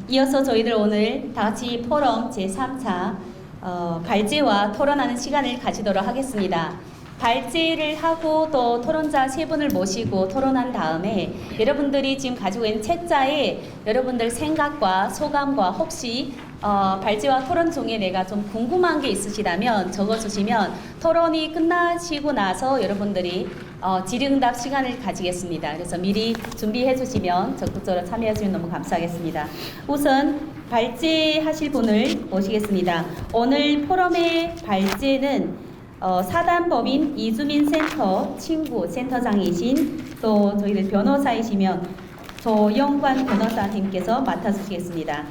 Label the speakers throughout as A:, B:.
A: 이어서 저희들 오늘 다 같이 포럼 제3차 발제와 토론하는 시간을 가지도록 하겠습니다. 발제를 하고 또 토론자 세 분을 모시고 토론한 다음에 여러분들이 지금 가지고 있는 책자에 여러분들 생각과 소감과 혹시 발제와 토론 중에 내가 좀 궁금한 게 있으시다면 적어주시면 토론이 끝나시고 나서 여러분들이 질의응답 시간을 가지겠습니다. 그래서 미리 준비해 주시면 적극적으로 참여해 주시면 너무 감사하겠습니다. 우선 발제하실 분을 모시겠습니다. 오늘 포럼의 발제는 사단법인 이주민 센터 친구 센터장이신 또 저희들 변호사이시면 조영관 변호사님께서 맡아주시겠습니다.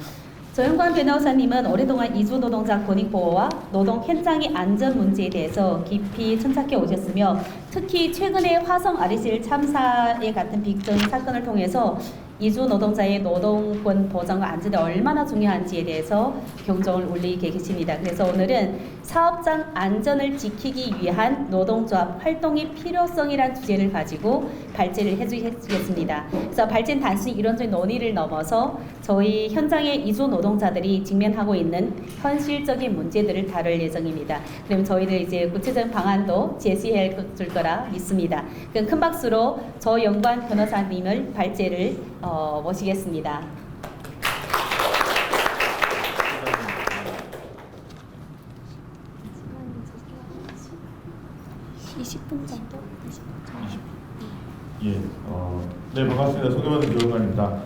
A: 조영관 변호사님은 오랫동안 이주 노동자 권익보호와 노동 현장의 안전 문제에 대해서 깊이 천착해 오셨으며 특히 최근에 화성 RSL 참사에 같은 빅적인 사건을 통해서 이주 노동자의 노동권 보장과 안전이 얼마나 중요한지에 대해서 경종을 울리게 계십니다. 그래서 오늘은 사업장 안전을 지키기 위한 노동조합 활동의 필요성이란 주제를 가지고 발제를 해주시겠습니다. 그래서 발제는 단순히 이론적인 논의를 넘어서 저희 현장의 이주 노동자들이 직면하고 있는 현실적인 문제들을 다룰 예정입니다. 그럼 저희들 이제 구체적인 방안도 제시해 줄 거라 믿습니다. 그럼 큰 박수로 조영관 변호사님을 발제를 모시겠습니다.
B: 20분 정도?
C: 예, 네, 반갑습니다. 소개받은 조영관입니다.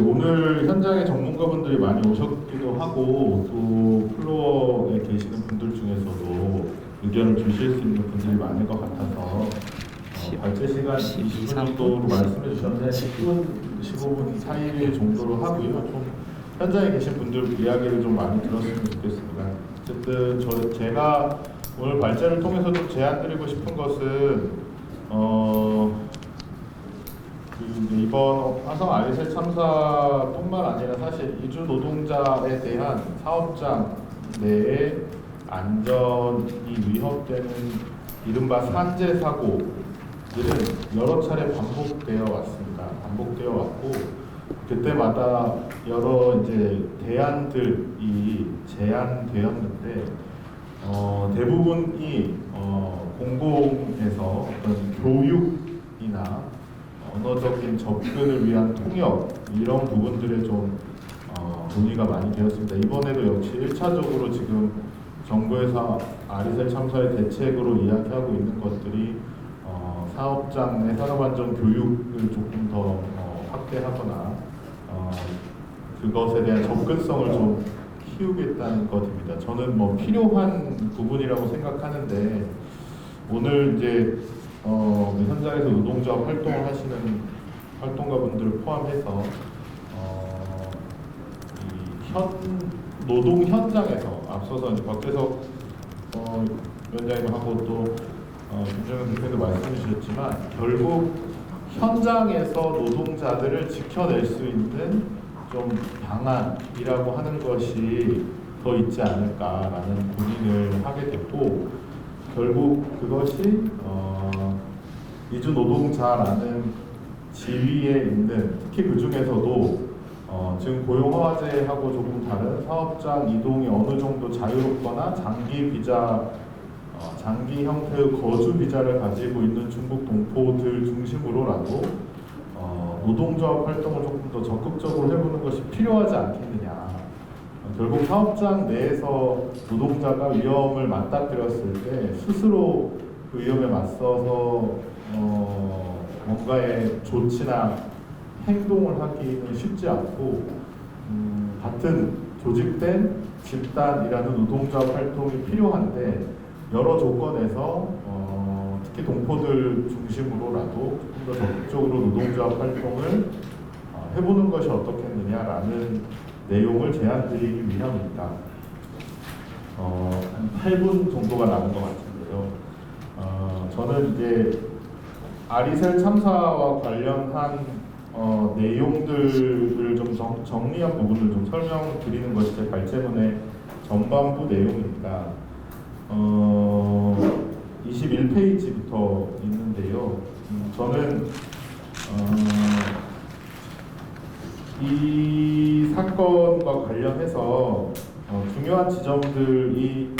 C: 오늘 현장에 전문가분들이 많이 오셨기도 하고 또 플로어에 계시는 분들 중에서도 의견을 주실 수 있는 분들이 많을 것 같아서 발제 시간 20분 정도로 말씀해 주셨는데 10분, 15분 사이 정도로 하고요. 좀 현장에 계신 분들 이야기를 좀 많이 들었으면 좋겠습니다. 어쨌든 제가 오늘 발제를 통해서 좀 제안드리고 싶은 것은 이번 화성 RSL 참사뿐만 아니라 사실 이주 노동자에 대한 사업장 내에 안전이 위협되는 이른바 산재 사고들은 여러 차례 반복되어 왔습니다. 반복되어 왔고 그때마다 여러 이제 대안들이 제안되었는데 대부분이 공공에서 어떤 교육이나 언어적인 접근을 위한 통역 이런 부분들에 좀 논의가 많이 되었습니다. 이번에도 역시 1차적으로 지금 정부에서 RSL 참사의 대책으로 이야기하고 있는 것들이 사업장 내 산업안전 교육을 조금 더 확대하거나 그것에 대한 접근성을 좀 키우겠다는 것입니다. 저는 뭐 필요한 부분이라고 생각하는데 오늘 이제 현장에서 노동조합 활동을 하시는 활동가분들을 포함해서 노동 현장에서 앞서서 이제 박재석 위원장님하고 또 김정현 대표도 말씀해 주셨지만 결국 현장에서 노동자들을 지켜낼 수 있는 좀 방안이라고 하는 것이 더 있지 않을까라는 고민을 하게 됐고 결국 그것이 이주 노동자라는 지위에 있는 특히 그 중에서도 지금 고용 허가제하고 조금 다른 사업장 이동이 어느 정도 자유롭거나 장기 형태의 거주 비자를 가지고 있는 중국 동포들 중심으로라도 노동조합 활동을 조금 더 적극적으로 해보는 것이 필요하지 않겠느냐. 결국 사업장 내에서 노동자가 위험을 맞닥뜨렸을 때 스스로 그 위험에 맞서서 뭔가의 조치나 행동을 하기는 쉽지 않고 같은 조직된 집단이라는 노동조합 활동이 필요한데 여러 조건에서 특히 동포들 중심으로라도 조금 더 적극적으로 노동조합 활동을 해보는 것이 어떻겠느냐라는 내용을 제안드리기 위함입니다. 한 8분 정도가 남은 것 같은데요. 저는 이제 RSL 참사와 관련한 내용들을 좀 정리한 부분을 좀 설명드리는 것이 제 발제문의 전반부 내용입니다. 21페이지부터 있는데요. 저는 이 이 사건과 관련해서 중요한 지점들이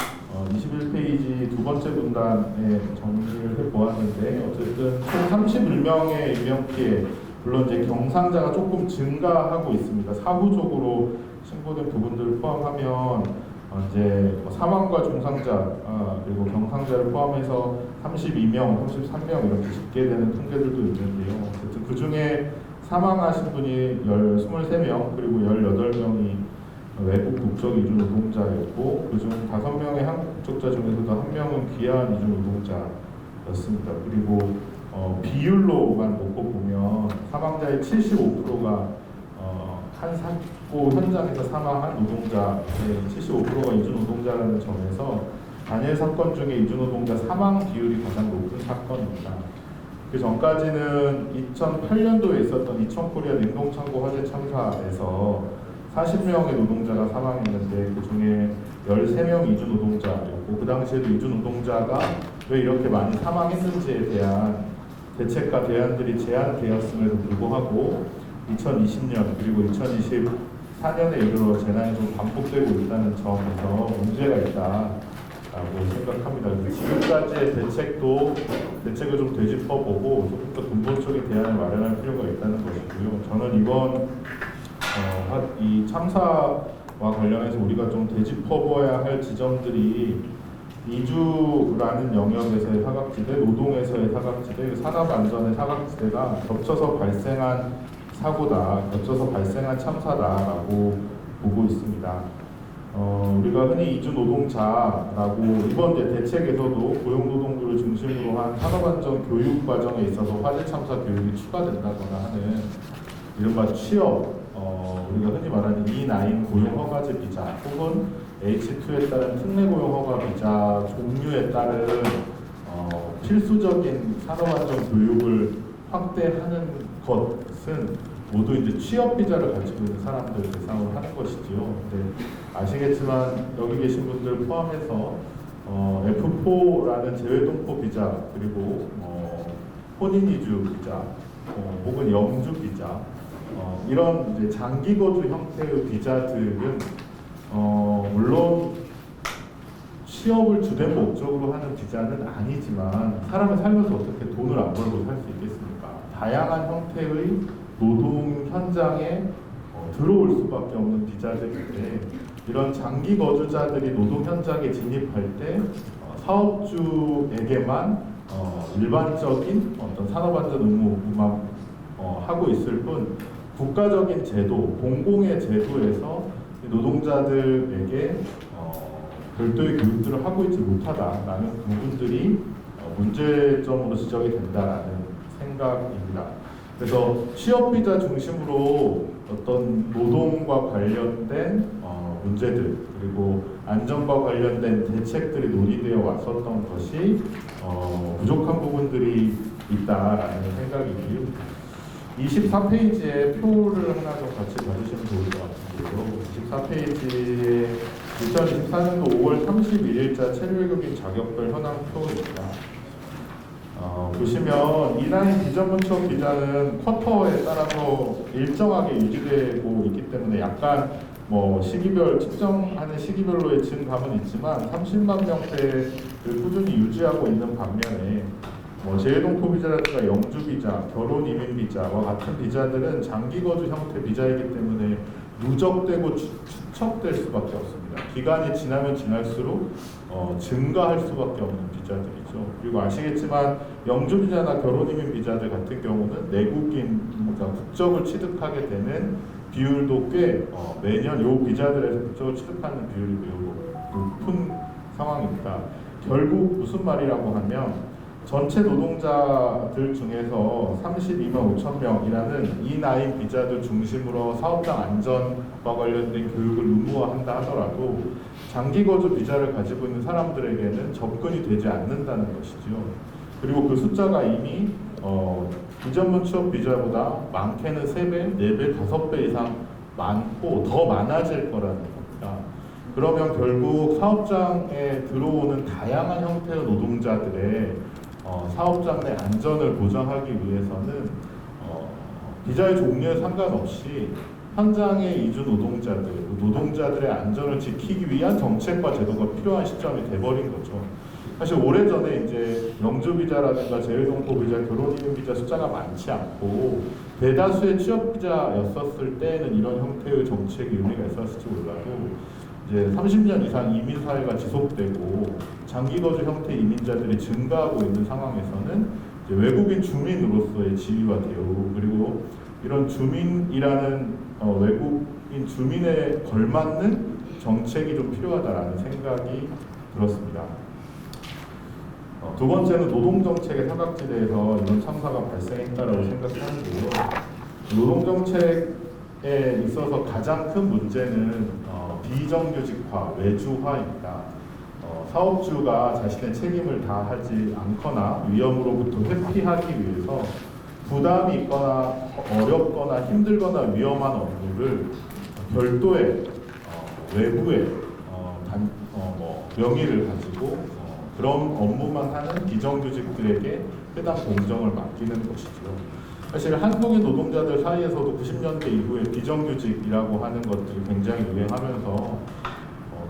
C: 21페이지 두 번째 문단에 정리를 해보았는데, 어쨌든 총 31명의 인명피해, 물론 이제 경상자가 조금 증가하고 있습니다. 사후적으로 신고된 부분들을 포함하면 이제 사망과 중상자 그리고 경상자를 포함해서 32명, 33명 이렇게 집계 되는 통계들도 있는데요. 어쨌든 그 중에 사망하신 분이 23명, 그리고 18명이 외국 국적 이주 노동자였고, 그중 5명의 한국 국적자 중에서도 1명은 귀한 이주 노동자였습니다. 그리고 비율로만 놓고 보면 사망자의 75%가 한 사고 현장에서 사망한 노동자의 75%가 이주 노동자라는 점에서 단일 사건 중에 이주 노동자 사망 비율이 가장 높은 사건입니다. 그 전까지는 2008년도에 있었던 이천코리아 냉동창고 화재 참사에서 40명의 노동자가 사망했는데, 그 중에 13명 이주 노동자였고, 그 당시에도 이주 노동자가 왜 이렇게 많이 사망했는지에 대한 대책과 대안들이 제한되었음에도 불구하고 2020년 그리고 2024년에 이르러 재난이 좀 반복되고 있다는 점에서 문제가 있다라고 생각합니다. 지금까지의 대책을 좀 되짚어보고 조금 더 근본적인 대안을 마련할 필요가 있다는 것이고요. 저는 이번 이 참사와 관련해서 우리가 좀 되짚어봐야 할 지점들이 이주라는 영역에서의 사각지대, 노동에서의 사각지대, 산업안전의 사각지대가 겹쳐서 발생한 사고다, 겹쳐서 발생한 참사다라고 보고 있습니다. 우리가 흔히 이주 노동자라고 이번 대책에서도 고용노동부를 중심으로 한 산업안전 교육 과정에 있어서 화재 참사 교육이 추가된다거나 하는 이른바 취업, 우리가 흔히 말하는 E9 고용허가제 비자 혹은 H2에 따른 특례 고용허가 비자 종류에 따른 필수적인 산업안전 교육을 확대하는 것은 모두 이제 취업 비자를 가지고 있는 사람들 대상으로 하는 것이지요. 근데 아시겠지만 여기 계신 분들 포함해서 F4라는 재외동포 비자, 그리고 혼인 이주 비자, 혹은 영주 비자, 이런 이제 장기 거주 형태의 비자들은 물론 취업을 주된 목적으로 하는 비자는 아니지만 사람을 살면서 어떻게 돈을 안 벌고 살 수 있겠습니까? 다양한 형태의 노동 현장에 들어올 수밖에 없는 비자들인데, 이런 장기 거주자들이 노동 현장에 진입할 때 사업주에게만 일반적인 어떤 산업안전 의무만 하고 있을 뿐, 국가적인 제도, 공공의 제도에서 노동자들에게 별도의 교육들을 하고 있지 못하다라는 부분들이 문제점으로 지적이 된다라는 생각입니다. 그래서 취업비자 중심으로 어떤 노동과 관련된 문제들, 그리고 안전과 관련된 대책들이 논의되어 왔었던 것이 부족한 부분들이 있다라는 생각이고요. 24페이지에 표를 하나 좀 같이 봐주시면 좋을 것 같은데요. 24페이지에 2024년도 5월 31일자 체류외국인 자격별 현황 표입니다. 보시면 E9 비전문 취업 비자는 쿼터에 따라서 일정하게 유지되고 있기 때문에 약간 시기별 측정하는 시기별로의 증감은 있지만 30만 명대를 꾸준히 유지하고 있는 반면에 재외동포 비자라든가 영주 비자, 결혼 이민 비자와 같은 비자들은 장기 거주 형태 비자이기 때문에 누적되고 축적될 수밖에 없습니다. 기간이 지나면 지날수록 증가할 수밖에 없는 비자들이죠. 그리고 아시겠지만 영주 비자나 결혼 이민 비자들 같은 경우는 내국인, 그러니까 국적을 취득하게 되는 비율도 꽤 매년 요 비자들에서 국적을 취득하는 비율이 매우 높은 상황입니다. 결국 무슨 말이라고 하면 전체 노동자들 중에서 32만 5천 명이라는 E9 비자들 중심으로 사업장 안전과 관련된 교육을 의무화한다 하더라도 장기 거주 비자를 가지고 있는 사람들에게는 접근이 되지 않는다는 것이죠. 그리고 그 숫자가 이미 비전문 취업 비자보다 많게는 3배, 4배, 5배 이상 많고 더 많아질 거라는 겁니다. 그러면 결국 사업장에 들어오는 다양한 형태의 노동자들의 사업장 내 안전을 보장하기 위해서는 비자의 종류에 상관없이 현장의 이주 노동자들, 노동자들의 안전을 지키기 위한 정책과 제도가 필요한 시점이 돼버린 거죠. 사실 오래전에 이제 영주 비자라든가 재외동포 비자, 결혼 이민 비자 숫자가 많지 않고 대다수의 취업 비자였었을 때는 이런 형태의 정책이 의미가 있었을지 몰라도 이제 30년 이상 이민 사회가 지속되고 장기 거주 형태 이민자들이 증가하고 있는 상황에서는 이제 외국인 주민으로서의 지위와 대우, 그리고 이런 주민이라는 외국인 주민에 걸맞는 정책이 좀 필요하다라는 생각이 들었습니다. 두 번째는 노동정책의 사각지대에서 이런 참사가 발생했다라고 생각하는데요. 노동정책에 있어서 가장 큰 문제는 비정규직화, 외주화입니다. 사업주가 자신의 책임을 다하지 않거나 위험으로부터 회피하기 위해서 부담이 있거나 어렵거나 힘들거나 위험한 업무를 별도의 외부의 명의를 가지고 그런 업무만 하는 비정규직들에게 해당 공정을 맡기는 것이죠. 사실 한국인 노동자들 사이에서도 90년대 이후에 비정규직이라고 하는 것들이 굉장히 유행하면서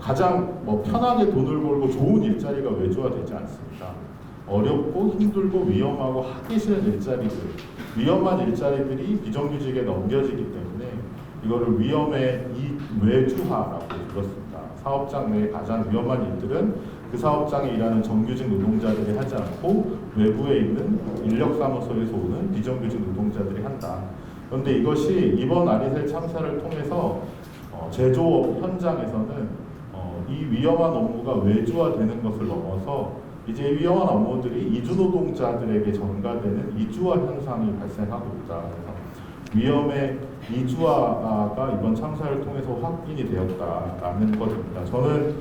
C: 가장 편하게 돈을 벌고 좋은 일자리가 외주화되지 않습니다. 어렵고 힘들고 위험하고 하기 싫은 일자리들, 위험한 일자리들이 비정규직에 넘겨지기 때문에 이거를 위험의 외주화라고 불렀습니다. 사업장 내에 가장 위험한 일들은 그 사업장에 일하는 정규직 노동자들이 하지 않고 외부에 있는 인력사무소에서 오는 비정규직 노동자들이 한다. 그런데 이것이 이번 아리셀 참사를 통해서 제조업 현장에서는 이 위험한 업무가 외주화되는 것을 넘어서 이제 위험한 업무들이 이주 노동자들에게 전가되는 이주화 현상이 발생하고 있다. 그래서 위험의 이주화가 이번 참사를 통해서 확인이 되었다라는 것입니다. 저는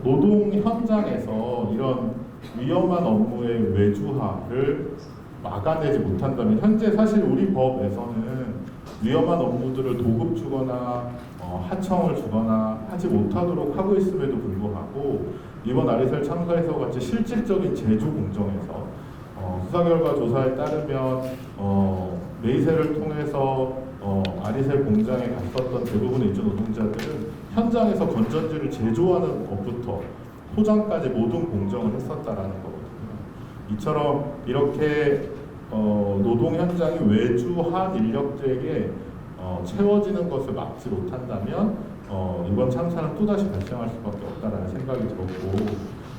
C: 노동 현장에서 이런 위험한 업무의 외주화를 막아내지 못한다면, 현재 사실 우리 법에서는 위험한 업무들을 도급 주거나 하청을 주거나 하지 못하도록 하고 있음에도 불구하고 이번 아리셀 참사에서 같이 실질적인 제조 공정에서 수사 결과 조사에 따르면 메이셀을 통해서 아리셀 공장에 갔었던 대부분의 이주 노동자들은 현장에서 건전지를 제조하는 것부터 포장까지 모든 공정을 했었다라는 거거든요. 이처럼 이렇게 노동 현장이 외주한 인력들에게 채워지는 것을 막지 못한다면 이번 참사는 또다시 발생할 수밖에 없다라는 생각이 들었고,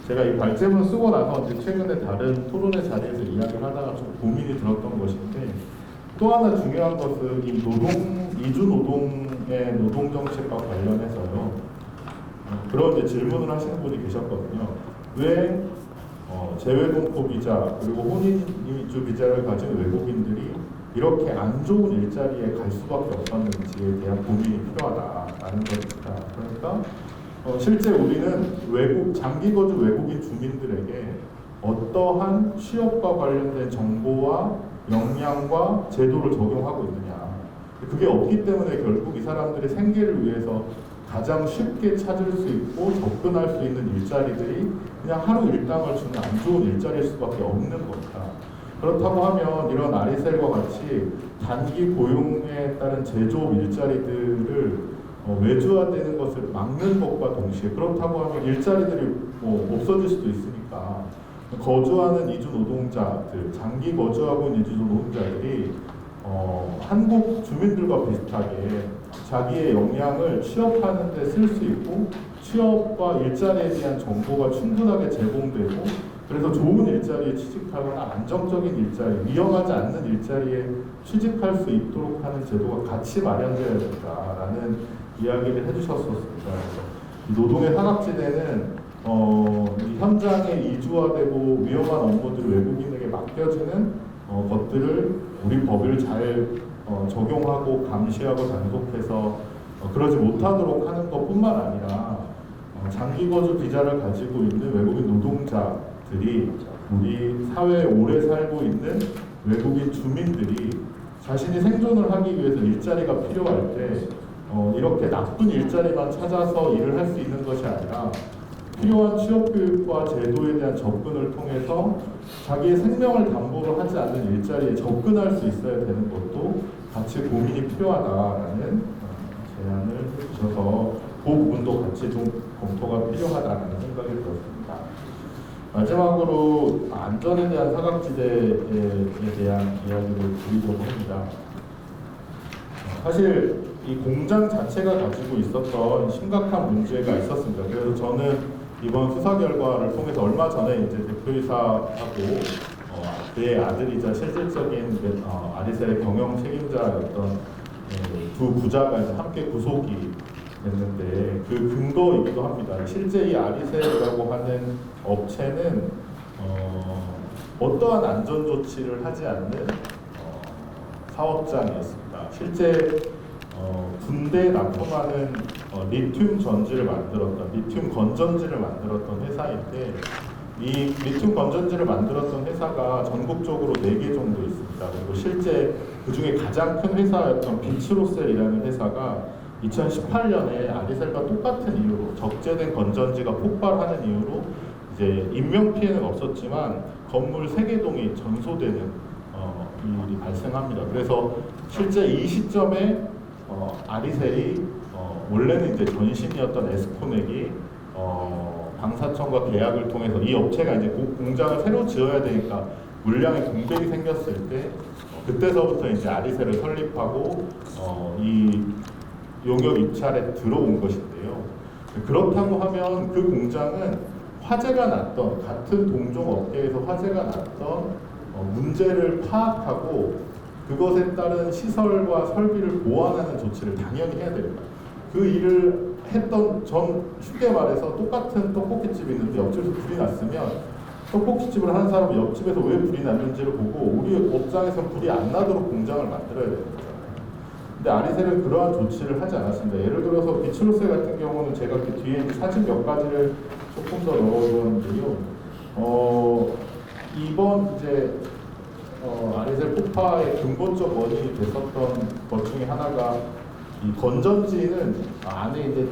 C: 제가 이 발제문 쓰고 나서 이제 최근에 다른 토론회 자리에서 이야기를 하다가 좀 고민이 들었던 것인데, 또 하나 중요한 것은 이 이주 노동의 노동 정책과 관련해서요. 그런 이제 질문을 하시는 분이 계셨거든요. 왜 재외동포 비자 그리고 혼인 이주 비자를 가진 외국인들이 이렇게 안 좋은 일자리에 갈 수밖에 없었는지에 대한 고민이 필요하다라는 것입니다. 그러니까 실제 우리는 장기 거주 외국인 주민들에게 어떠한 취업과 관련된 정보와 역량과 제도를 적용하고 있느냐. 그게 없기 때문에 결국 이 사람들의 생계를 위해서 가장 쉽게 찾을 수 있고 접근할 수 있는 일자리들이 그냥 하루 일당을 주는 안 좋은 일자리일 수밖에 없는 겁니다. 그렇다고 하면 이런 아리셀과 같이 단기 고용에 따른 제조업 일자리들을 외주화되는 것을 막는 것과 동시에, 그렇다고 하면 일자리들이 없어질 수도 있으니까 거주하는 이주 노동자들, 장기 거주하고 있는 이주 노동자들이 한국 주민들과 비슷하게 자기의 역량을 취업하는 데 쓸 수 있고 취업과 일자리에 대한 정보가 충분하게 제공되고, 그래서 좋은 일자리에 취직하거나 안정적인 일자리, 위험하지 않는 일자리에 취직할 수 있도록 하는 제도가 같이 마련되어야 된다라는 이야기를 해주셨었습니다. 그래서 이 노동의 사각지대는 이 현장에 이주화되고 위험한 업무들을 외국인에게 맡겨지는 것들을 우리 법을 잘 적용하고 감시하고 단속해서 그러지 못하도록 하는 것뿐만 아니라 장기 거주 비자를 가지고 있는 외국인 노동자들이 우리 사회에 오래 살고 있는 외국인 주민들이 자신이 생존을 하기 위해서 일자리가 필요할 때 이렇게 나쁜 일자리만 찾아서 일을 할 수 있는 것이 아니라 필요한 취업 교육과 제도에 대한 접근을 통해서 자기의 생명을 담보로 하지 않는 일자리에 접근할 수 있어야 되는 것도 같이 고민이 필요하다라는 제안을 해주셔서 그 부분도 같이 좀 검토가 필요하다는 생각이 들었습니다. 마지막으로 안전에 대한 사각지대에 대한 이야기를 드리려고 합니다. 사실 이 공장 자체가 가지고 있었던 심각한 문제가 있었습니다. 그래서 저는 이번 수사 결과를 통해서 얼마 전에 이제 대표이사하고 그의 아들이자 실질적인 아리셀의 경영 책임자였던 두 부자가 이제 함께 구속이 됐는데 그 근거이기도 합니다. 실제 이 아리셀이라고 하는 업체는 어떠한 안전 조치를 하지 않는 사업장이었습니다. 실제 군대에 납품하는 리튬 전지를 만들었던 리튬 건전지를 만들었던 회사인데 이 리튬 건전지를 만들었던 회사가 전국적으로 4개 정도 있습니다. 그리고 실제 그 중에 가장 큰 회사였던 비츠로셀이라는 회사가 2018년에 아리셀과 똑같은 이유로 적재된 건전지가 폭발하는 이유로 이제 인명 피해는 없었지만 건물 3개 동이 전소되는 일이 발생합니다. 그래서 실제 이 시점에 아리셀이 원래는 이제 전신이었던 에스코넥이 방사청과 계약을 통해서 이 업체가 이제 공장을 새로 지어야 되니까 물량의 공백이 생겼을 때 그때서부터 이제 아리셀을 설립하고 이 용역 입찰에 들어온 것인데요. 그렇다고 하면 그 공장은 화재가 났던 같은 동종 업계에서 화재가 났던 문제를 파악하고 그것에 따른 시설과 설비를 보완하는 조치를 당연히 해야 됩니다. 그 일을 했던 쉽게 말해서 똑같은 떡볶이집이 있는데 옆집에서 불이 났으면 떡볶이집을 하는 사람은 옆집에서 왜 불이 났는지를 보고 우리 업장에서 불이 안 나도록 공장을 만들어야 되는 거잖아요. 근데 아리셀은 그러한 조치를 하지 않았습니다. 예를 들어서 비츠로셀 같은 경우는 제가 그 뒤에 사진 몇 가지를 조금 더 넣어주었는데요. 이번 이제 아리셀 폭파의 근본적 원인이 됐었던 것 중에 하나가 이 건전지는 안에 이제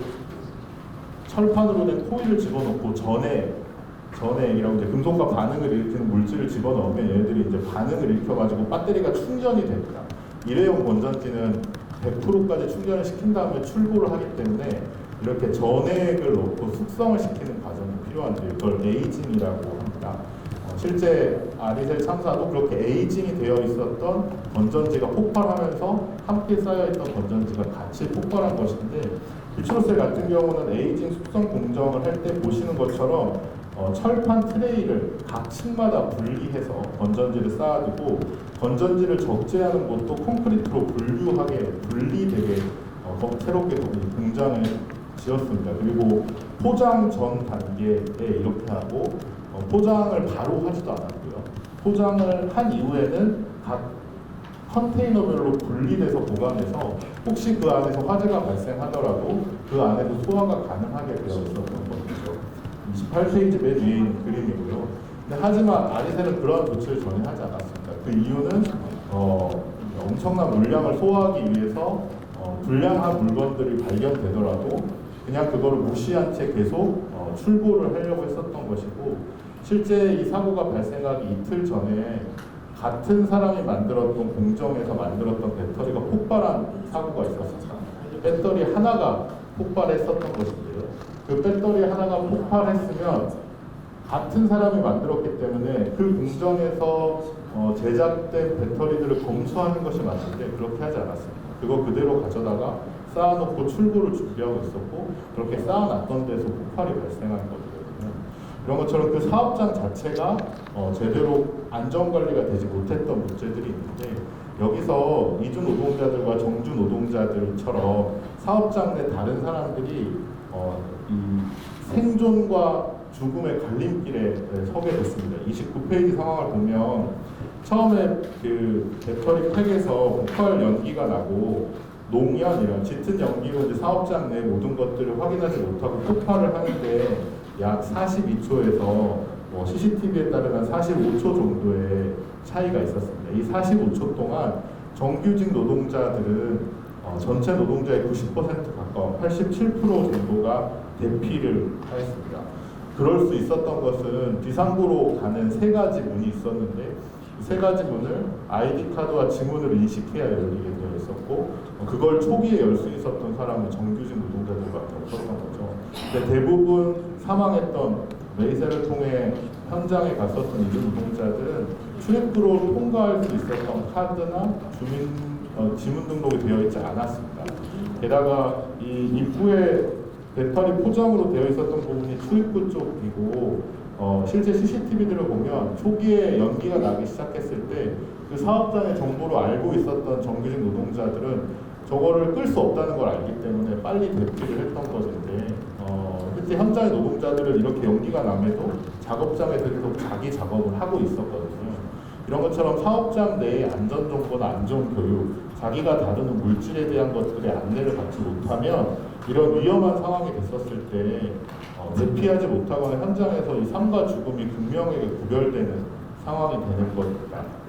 C: 철판으로 된 코일을 집어넣고 전해이라고 이제 금속과 반응을 일으키는 물질을 집어넣으면 얘네들이 이제 반응을 일으켜가지고 배터리가 충전이 됩니다. 일회용 건전지는 100%까지 충전을 시킨 다음에 출고를 하기 때문에 이렇게 전액을 넣고 숙성을 시키는 과정이 필요한데 이걸 에이징이라고 합니다. 실제 아리셀 참사도 그렇게 에이징이 되어 있었던 건전지가 폭발하면서 함께 쌓여있던 건전지가 같이 폭발한 것인데 비츠로셀 같은 경우는 에이징 숙성 공정을 할 때 보시는 것처럼 철판 트레이를 각 층마다 분리해서 건전지를 쌓아두고 건전지를 적재하는 곳도 콘크리트로 분리되게 새롭게 공장을 지었습니다. 그리고 포장 전 단계에 이렇게 하고 포장을 바로 하지도 않았고요. 포장을 한 이후에는 각 컨테이너별로 분리돼서 보관해서 혹시 그 안에서 화재가 발생하더라도 그 안에서 소화가 가능하게 되어 있었던 것이죠. 28페이지 맨 위에 있는 그림이고요. 근데 하지만 아리셀은 그러한 조치를 전혀 하지 않았습니다. 그 이유는 엄청난 물량을 소화하기 위해서 불량한 물건들이 발견되더라도 그냥 그거를 무시한 채 계속 출고를 하려고 했었던 것이고 실제 이 사고가 발생하기 이틀 전에 같은 사람이 만들었던 공정에서 만들었던 배터리가 폭발한 사고가 있었습니다. 배터리 하나가 폭발했었던 것인데요. 그 배터리 하나가 폭발했으면 같은 사람이 만들었기 때문에 그 공정에서 제작된 배터리들을 검수하는 것이 맞는데 그렇게 하지 않았습니다. 그거 그대로 가져다가 쌓아놓고 출고를 준비하고 있었고 그렇게 쌓아놨던 데서 폭발이 발생한 거거든요. 이런 것처럼 그 사업장 자체가 제대로 안전관리가 되지 못했던 문제들이 있는데 여기서 이주 노동자들과 정주 노동자들처럼 사업장 내 다른 사람들이 이 생존과 죽음의 갈림길에 서게 됐습니다. 29페이지 상황을 보면 처음에 그 배터리 팩에서 폭발 연기가 나고 농연이란 짙은 연기로 이제 사업장 내 모든 것들을 확인하지 못하고 폭발을 하는데 약 42초에서 CCTV에 따르면 45초 정도의 차이가 있었습니다. 이 45초 동안 정규직 노동자들은 전체 노동자의 90% 가까운 87% 정도가 대피를 하였습니다. 그럴 수 있었던 것은 비상구로 가는 세 가지 문이 있었는데 세 가지 문을 아이디 카드와 지문을 인식해야 열리게 되어 있었고 그걸 초기에 열 수 있었던 사람은 정규직 노동자들밖에 없었던 거죠. 근데 대부분 사망했던 메이셀을 통해 현장에 갔었던 이주 노동자들은 출입구로 통과할 수 있었던 카드나 지문 등록이 되어 있지 않았습니다. 게다가 이 입구에 배터리 포장으로 되어 있었던 부분이 출입구 쪽이고 실제 CCTV들을 보면 초기에 연기가 나기 시작했을 때 그 사업장의 정보를 알고 있었던 정규직 노동자들은 저거를 끌 수 없다는 걸 알기 때문에 빨리 대피를 했던 것인데 실제 현장의 노동자들은 이렇게 연기가 남에도 작업장에서 계속 자기 작업을 하고 있었거든요. 이런 것처럼 사업장 내의 안전정보나 안전교육, 자기가 다루는 물질에 대한 것들의 안내를 받지 못하면 이런 위험한 상황이 됐었을 때 대피하지 못하거나 현장에서 이 삶과 죽음이 극명하게 구별되는 상황이 되는 것입니다.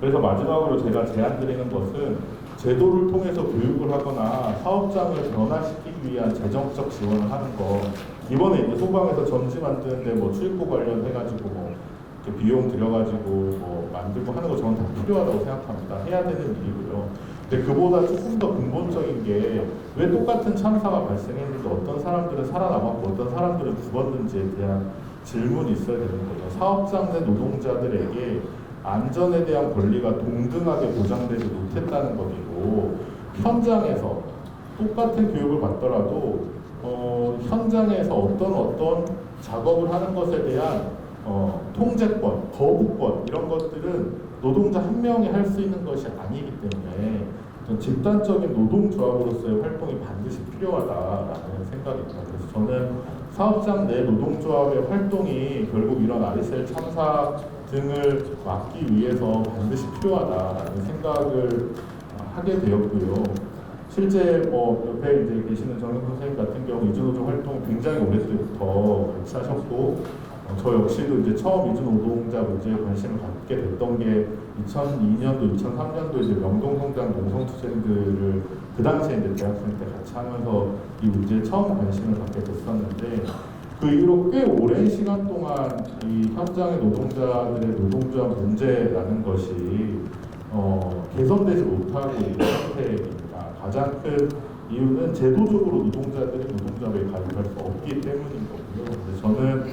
C: 그래서 마지막으로 제가 제안드리는 것은 제도를 통해서 교육을 하거나 사업장을 변화시키기 위한 재정적 지원을 하는 거. 이번에 이제 소방에서 전지 만드는데 뭐 출입구 관련해가지고 뭐 이렇게 비용 들여가지고 뭐 만들고 하는 거 저는 다 필요하다고 생각합니다. 해야 되는 일이고요. 근데 그보다 조금 더 근본적인 게 왜 똑같은 참사가 발생했는데 어떤 사람들은 살아남았고 어떤 사람들은 죽었는지에 대한 질문이 있어야 되는 거죠. 사업장 내 노동자들에게 안전에 대한 권리가 동등하게 보장되지 못했다는 것이고 현장에서 똑같은 교육을 받더라도 현장에서 어떤 작업을 하는 것에 대한 통제권, 거부권 이런 것들은 노동자 한 명이 할 수 있는 것이 아니기 때문에 집단적인 노동조합으로서의 활동이 반드시 필요하다라는 생각입니다. 그래서 저는 사업장 내 노동조합의 활동이 결국 이런 아리셀 참사 등을 막기 위해서 반드시 필요하다라는 생각을 하게 되었고요. 실제 옆에 이제 계시는 정영 선생님 같은 경우 이주노조 활동 굉장히 오래전부터 같이 하셨고 저 역시도 이제 처음 이주노동자 문제에 관심을 갖게 됐던 게 2002년도, 2003년도 이제 명동성장 농성투쟁들을 그 당시에 이제 대학생 때 같이 하면서 이 문제에 처음 관심을 갖게 됐었는데 그 이후로 꽤 오랜 시간 동안 이 현장의 노동자들의 노동조합 문제라는 것이 개선되지 못하고 있는 상태입니다. 가장 큰 이유는 제도적으로 노동자들이 노동조합에 가입할 수 없기 때문인 거고요. 그래서 저는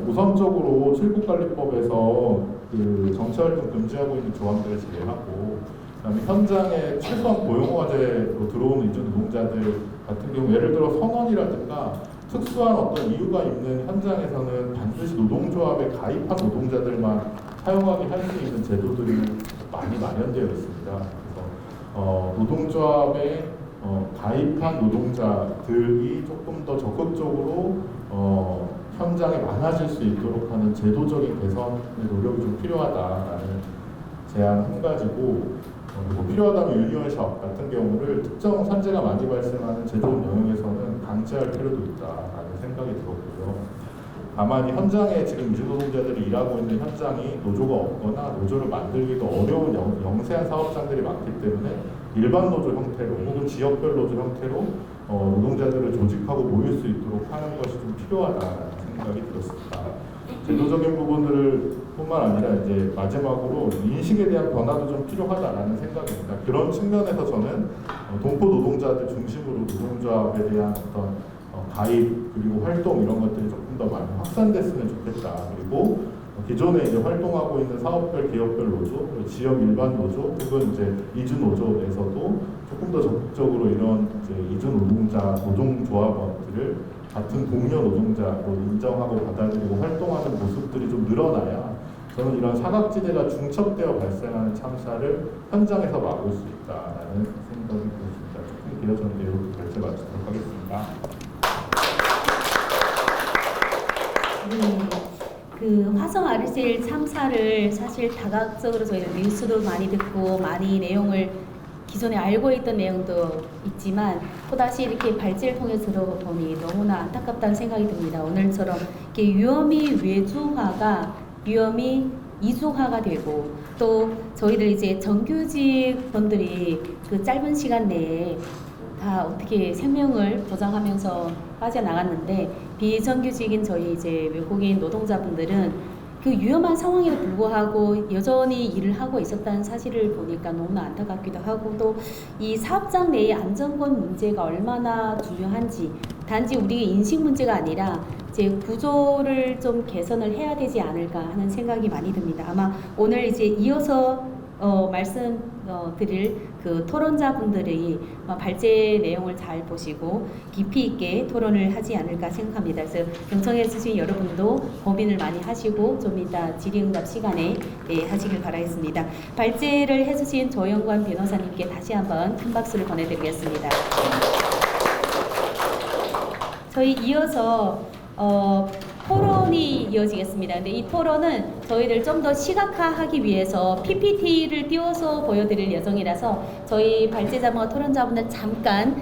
C: 우선적으로 출국관리법에서 그 정치활동 금지하고 있는 조항들을 제외하고 그다음에 현장에 최소한 고용화제로 들어오는 이주 노동자들 같은 경우 예를 들어 선언이라든가 특수한 어떤 이유가 있는 현장에서는 반드시 노동조합에 가입한 노동자들만 사용하게 할 수 있는 제도들이 많이 마련되어 있습니다. 그래서 노동조합에 가입한 노동자들이 조금 더 적극적으로 현장에 많아질 수 있도록 하는 제도적인 개선의 노력이 좀 필요하다라는 제안 한 가지고 그리고 필요하다면 유니언샵 같은 경우를 특정 산재가 많이 발생하는 제조업 영역에서는 강제할 필요도 있다라는 생각이 들었고요. 다만 이 현장에 지금 유주노동자들이 일하고 있는 현장이 노조가 없거나 노조를 만들기도 어려운 영세한 사업장들이 많기 때문에 일반 노조 형태로 혹은 지역별 노조 형태로 노동자들을 조직하고 모일 수 있도록 하는 것이 좀 필요하다라는 생각이 들었습니다. 제도적인 부분들을 뿐만 아니라 이제 마지막으로 인식에 대한 변화도 좀 필요하다라는 생각입니다. 그런 측면에서 저는 동포 노동자들 중심으로 노동조합에 대한 어떤 가입 그리고 활동 이런 것들이 조금 더 많이 확산됐으면 좋겠다. 그리고 기존에 이제 활동하고 있는 사업별, 기업별 노조, 지역 일반 노조 혹은 이제 이주 노조에서도 조금 더 적극적으로 이런 이제 이주 노동자 노동조합원들을 같은 동료 노동자로 인정하고 받아들이고 활동하는 모습들이 좀 늘어나야 저는 이런 사각지대가 중첩되어 발생하는 참사를 현장에서 막을 수 있다라는 생각이 들었습니다. 조금 길어졌는데 이렇게 결제 마치도록 하겠습니다.
A: 네, 그 화성 아리셀 참사를 사실 다각적으로 저희는 뉴스도 많이 듣고 많이 내용을 기존에 알고 있던 내용도 있지만 또다시 이렇게 발제를 통해서 들어보니 너무나 안타깝다는 생각이 듭니다. 오늘처럼 이렇게 위험이 외주화가 위험이 이주화가 되고 또 저희들 이제 정규직 분들이 그 짧은 시간 내에 다 어떻게 생명을 보장하면서 빠져나갔는데 비정규직인 저희 이제 외국인 노동자분들은 그 위험한 상황에도 불구하고 여전히 일을 하고 있었다는 사실을 보니까 너무나 안타깝기도 하고 또 이 사업장 내의 안전권 문제가 얼마나 중요한지 단지 우리의 인식 문제가 아니라 이제 구조를 좀 개선을 해야 되지 않을까 하는 생각이 많이 듭니다. 아마 오늘 이제 이어서 드릴 그 토론자분들이 발제 내용을 잘 보시고 깊이 있게 토론을 하지 않을까 생각합니다. 그래서 경청해 주신 여러분도 고민을 많이 하시고 좀 이따 질의응답 시간에 하시길 바라겠습니다. 발제를 해주신 조영관 변호사님께 다시 한번 큰 박수를 보내드리겠습니다. 저희 이어서 토론이 이어지겠습니다. 근데 이 토론은 저희를 좀 더 시각화하기 위해서 PPT를 띄워서 보여드릴 예정이라서 저희 발제자분과 토론자분들 잠깐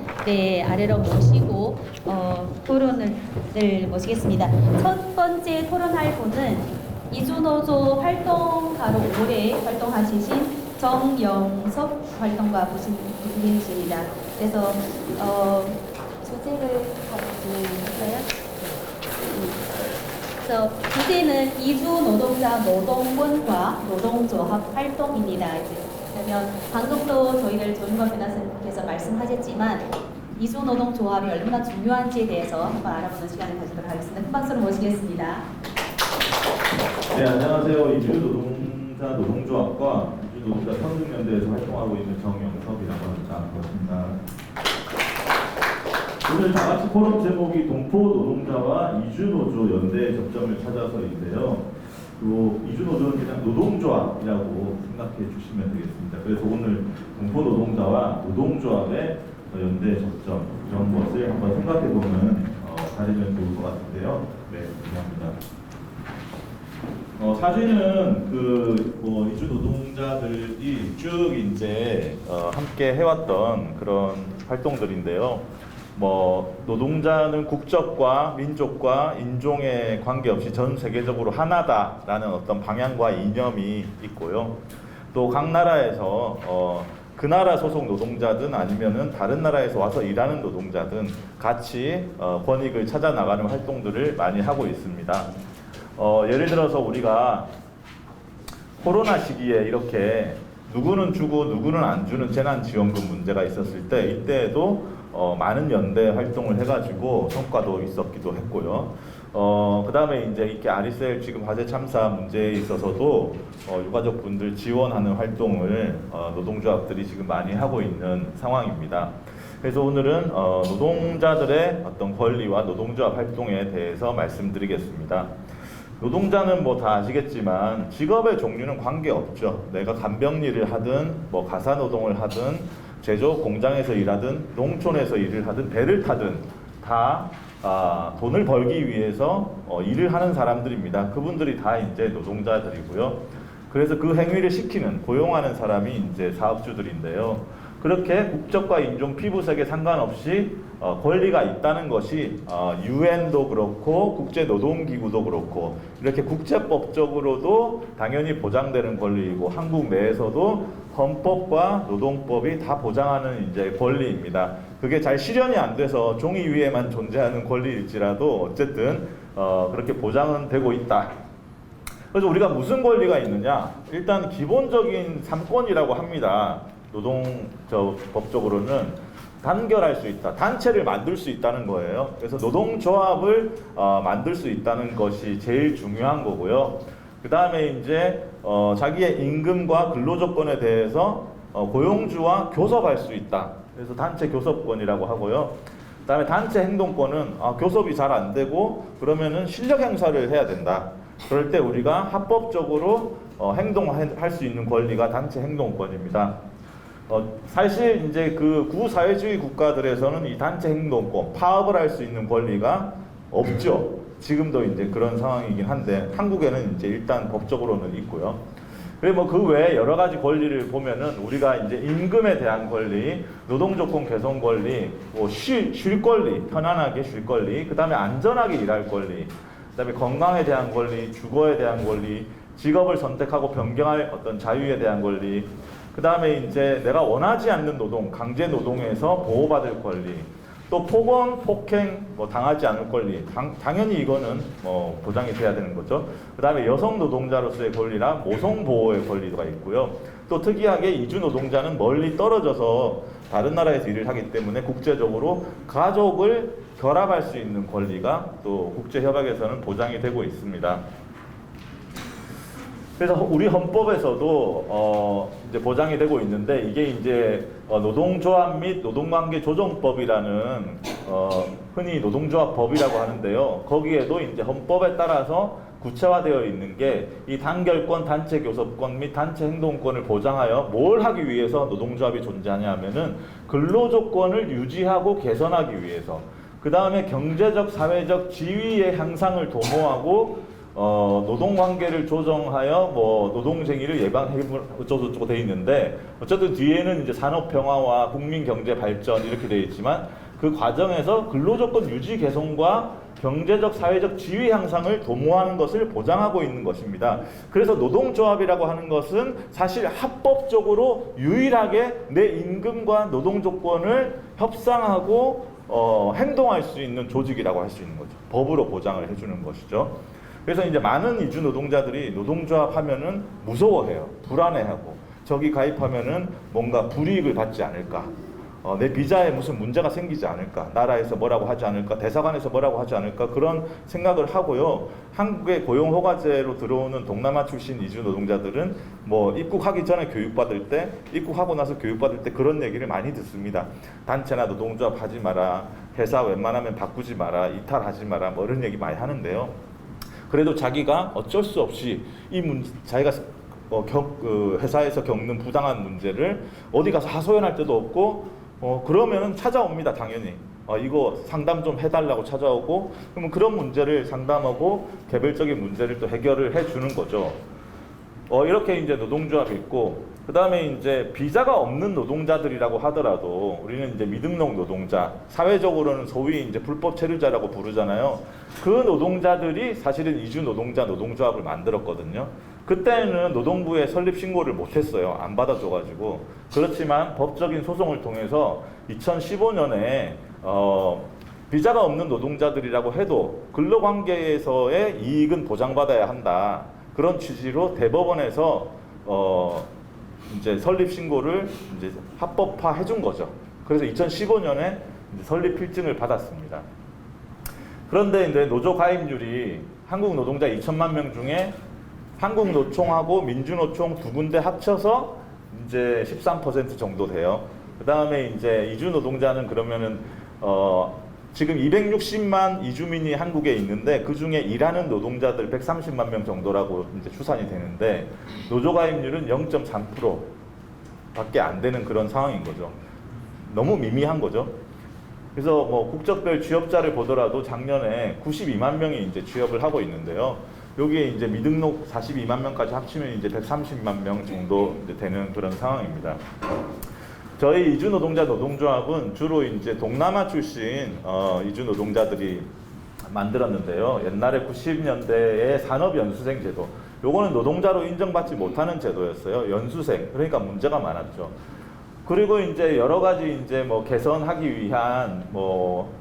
A: 아래로 모시고 토론을 모시겠습니다. 첫 번째 토론할 분은 이주노조 활동가로 오래 활동하시신 정영석 활동가 부인이십니다. 그래서 주제를 가지실까요? 그래서 주제는 이주 노동자 노동원과 노동조합 활동입니다. 그러면 방금도 저희들 조윤관 변호사님께서 말씀하셨지만 이주 노동조합이 얼마나 중요한지에 대해서 한번 알아보는 시간을 가지도록 하겠습니다. 큰 박수로 모시겠습니다.
B: 네, 안녕하세요. 이주 노동자 노동조합과 이주 노동자 선진연대에서 활동하고 있는 정영석이라고 합니다. 반갑습니다. 오늘 다 같이 포럼 제목이 동포 노동자와 이주노조 연대 접점을 찾아서인데요. 이주노조는 그냥 노동조합이라고 생각해 주시면 되겠습니다. 그래서 오늘 동포 노동자와 노동조합의 연대 접점 이런 것을 한번 생각해 보면 가지면 좋을 것 같은데요. 네, 감사합니다. 사실은 이주 노동자들이 쭉 이제 함께 해왔던 그런 활동들인데요. 노동자는 국적과 민족과 인종에 관계없이 전 세계적으로 하나다라는 어떤 방향과 이념이 있고요. 또 각 나라에서 그 나라 소속 노동자든 아니면은 다른 나라에서 와서 일하는 노동자든 같이 권익을 찾아 나가는 활동들을 많이 하고 있습니다. 예를 들어서 우리가 코로나 시기에 이렇게 누구는 주고 누구는 안 주는 재난지원금 문제가 있었을 때 이때에도 많은 연대 활동을 해가지고 성과도 있었기도 했고요. 그 다음에 이제 이렇게 아리셀 지금 화재 참사 문제에 있어서도 유가족 분들 지원하는 활동을 노동조합들이 지금 많이 하고 있는 상황입니다. 그래서 오늘은 노동자들의 어떤 권리와 노동조합 활동에 대해서 말씀드리겠습니다. 노동자는 다 아시겠지만 직업의 종류는 관계없죠. 내가 간병 일을 하든 가사 노동을 하든 제조 공장에서 일하든 농촌에서 일을 하든 배를 타든 다 돈을 벌기 위해서 일을 하는 사람들입니다. 그분들이 다 이제 노동자들이고요. 그래서 그 행위를 시키는 고용하는 사람이 이제 사업주들인데요. 그렇게 국적과 인종, 피부색에 상관없이 권리가 있다는 것이 유엔도 그렇고 국제노동기구도 그렇고 이렇게 국제법적으로도 당연히 보장되는 권리이고 한국 내에서도 헌법과 노동법이 다 보장하는 이제 권리입니다. 그게 잘 실현이 안 돼서 종이 위에만 존재하는 권리일지라도 어쨌든 그렇게 보장은 되고 있다. 그래서 우리가 무슨 권리가 있느냐? 일단 기본적인 3권이라고 합니다. 법적으로는 단결할 수 있다. 단체를 만들 수 있다는 거예요. 그래서 노동조합을 만들 수 있다는 것이 제일 중요한 거고요. 그 다음에 이제 자기의 임금과 근로조건에 대해서 고용주와 교섭할 수 있다. 그래서 단체 교섭권이라고 하고요. 그 다음에 단체 행동권은 교섭이 잘 안 되고 그러면은 실력 행사를 해야 된다. 그럴 때 우리가 합법적으로 행동할 수 있는 권리가 단체 행동권입니다. 사실 이제 그 구사회주의 국가들에서는 이 단체 행동권, 파업을 할 수 있는 권리가 없죠. 지금도 이제 그런 상황이긴 한데 한국에는 이제 일단 법적으로는 있고요. 그리고 그 외에 여러 가지 권리를 보면은 우리가 이제 임금에 대한 권리, 노동조건 개선 권리, 쉴 권리, 편안하게 쉴 권리, 그 다음에 안전하게 일할 권리, 그 다음에 건강에 대한 권리, 주거에 대한 권리, 직업을 선택하고 변경할 어떤 자유에 대한 권리, 그 다음에 이제 내가 원하지 않는 노동, 강제 노동에서 보호받을 권리, 또 폭언, 폭행 뭐 당하지 않을 권리, 당연히 이거는 뭐 보장이 돼야 되는 거죠. 그 다음에 여성 노동자로서의 권리나 모성 보호의 권리가 있고요. 또 특이하게 이주 노동자는 멀리 떨어져서 다른 나라에서 일을 하기 때문에 국제적으로 가족을 결합할 수 있는 권리가 또 국제협약에서는 보장이 되고 있습니다. 그래서 우리 헌법에서도 이제 보장이 되고 있는데 이게 이제 노동조합 및 노동관계 조정법이라는 흔히 노동조합법이라고 하는데요. 거기에도 이제 헌법에 따라서 구체화되어 있는 게 이 단결권, 단체 교섭권 및 단체 행동권을 보장하여 뭘 하기 위해서 노동조합이 존재하냐 하면은 근로조건을 유지하고 개선하기 위해서, 그 다음에 경제적, 사회적 지위의 향상을 도모하고 노동관계를 조정하여 뭐 노동쟁의를 예방해 어쩌고저쩌고 돼 있는데, 어쨌든 뒤에는 이제 산업평화와 국민경제발전 이렇게 되어 있지만 그 과정에서 근로조건 유지 개선과 경제적, 사회적 지위 향상을 도모하는 것을 보장하고 있는 것입니다. 그래서 노동조합이라고 하는 것은 사실 합법적으로 유일하게 내 임금과 노동조건을 협상하고 행동할 수 있는 조직이라고 할 수 있는 거죠. 법으로 보장을 해주는 것이죠. 그래서 이제 많은 이주 노동자들이 노동조합 하면은 무서워해요. 불안해하고. 저기 가입하면은 뭔가 불이익을 받지 않을까. 내 비자에 무슨 문제가 생기지 않을까. 나라에서 뭐라고 하지 않을까. 대사관에서 뭐라고 하지 않을까. 그런 생각을 하고요. 한국의 고용허가제로 들어오는 동남아 출신 이주 노동자들은 뭐 입국하기 전에 교육받을 때, 입국하고 나서 교육받을 때 그런 얘기를 많이 듣습니다. 단체나 노동조합 하지 마라. 회사 웬만하면 바꾸지 마라. 이탈하지 마라. 뭐 이런 얘기 많이 하는데요. 그래도 자기가 어쩔 수 없이 자기가 회사에서 겪는 부당한 문제를 어디 가서 하소연할 데도 없고, 그러면은 찾아옵니다, 당연히. 이거 상담 좀 해달라고 찾아오고, 그러면 그런 문제를 상담하고 개별적인 문제를 또 해결을 해주는 거죠. 이렇게 이제 노동조합이 있고, 그 다음에 이제 비자가 없는 노동자들이라고 하더라도 우리는 이제 미등록 노동자, 사회적으로는 소위 이제 불법 체류자라고 부르잖아요. 그 노동자들이 사실은 이주 노동자 노동조합을 만들었거든요. 그때는 노동부에 설립 신고를 못했어요. 안 받아줘가지고. 그렇지만 법적인 소송을 통해서 2015년에 비자가 없는 노동자들이라고 해도 근로관계에서의 이익은 보장받아야 한다. 그런 취지로 대법원에서 이제 설립 신고를 이제 합법화 해준 거죠. 그래서 2015년에 설립 필증을 받았습니다. 그런데 이제 노조 가입률이 한국 노동자 2천만 명 중에 한국노총하고 민주노총 두 군데 합쳐서 이제 13% 정도 돼요. 그 다음에 이제 이주 노동자는 그러면은 지금 260만 이주민이 한국에 있는데 그 중에 일하는 노동자들 130만 명 정도라고 이제 추산이 되는데 노조 가입률은 0.3% 밖에 안 되는 그런 상황인 거죠. 너무 미미한 거죠. 그래서 뭐 국적별 취업자를 보더라도 작년에 92만 명이 이제 취업을 하고 있는데요. 여기에 이제 미등록 42만 명까지 합치면 이제 130만 명 정도 이제 되는 그런 상황입니다. 저희 이주 노동자 노동조합은 주로 이제 동남아 출신 이주 노동자들이 만들었는데요. 옛날에 90년대에 산업연수생 제도, 요거는 노동자로 인정받지 못하는 제도였어요. 연수생, 그러니까 문제가 많았죠. 그리고 이제 여러 가지 이제 뭐 개선하기 위한 뭐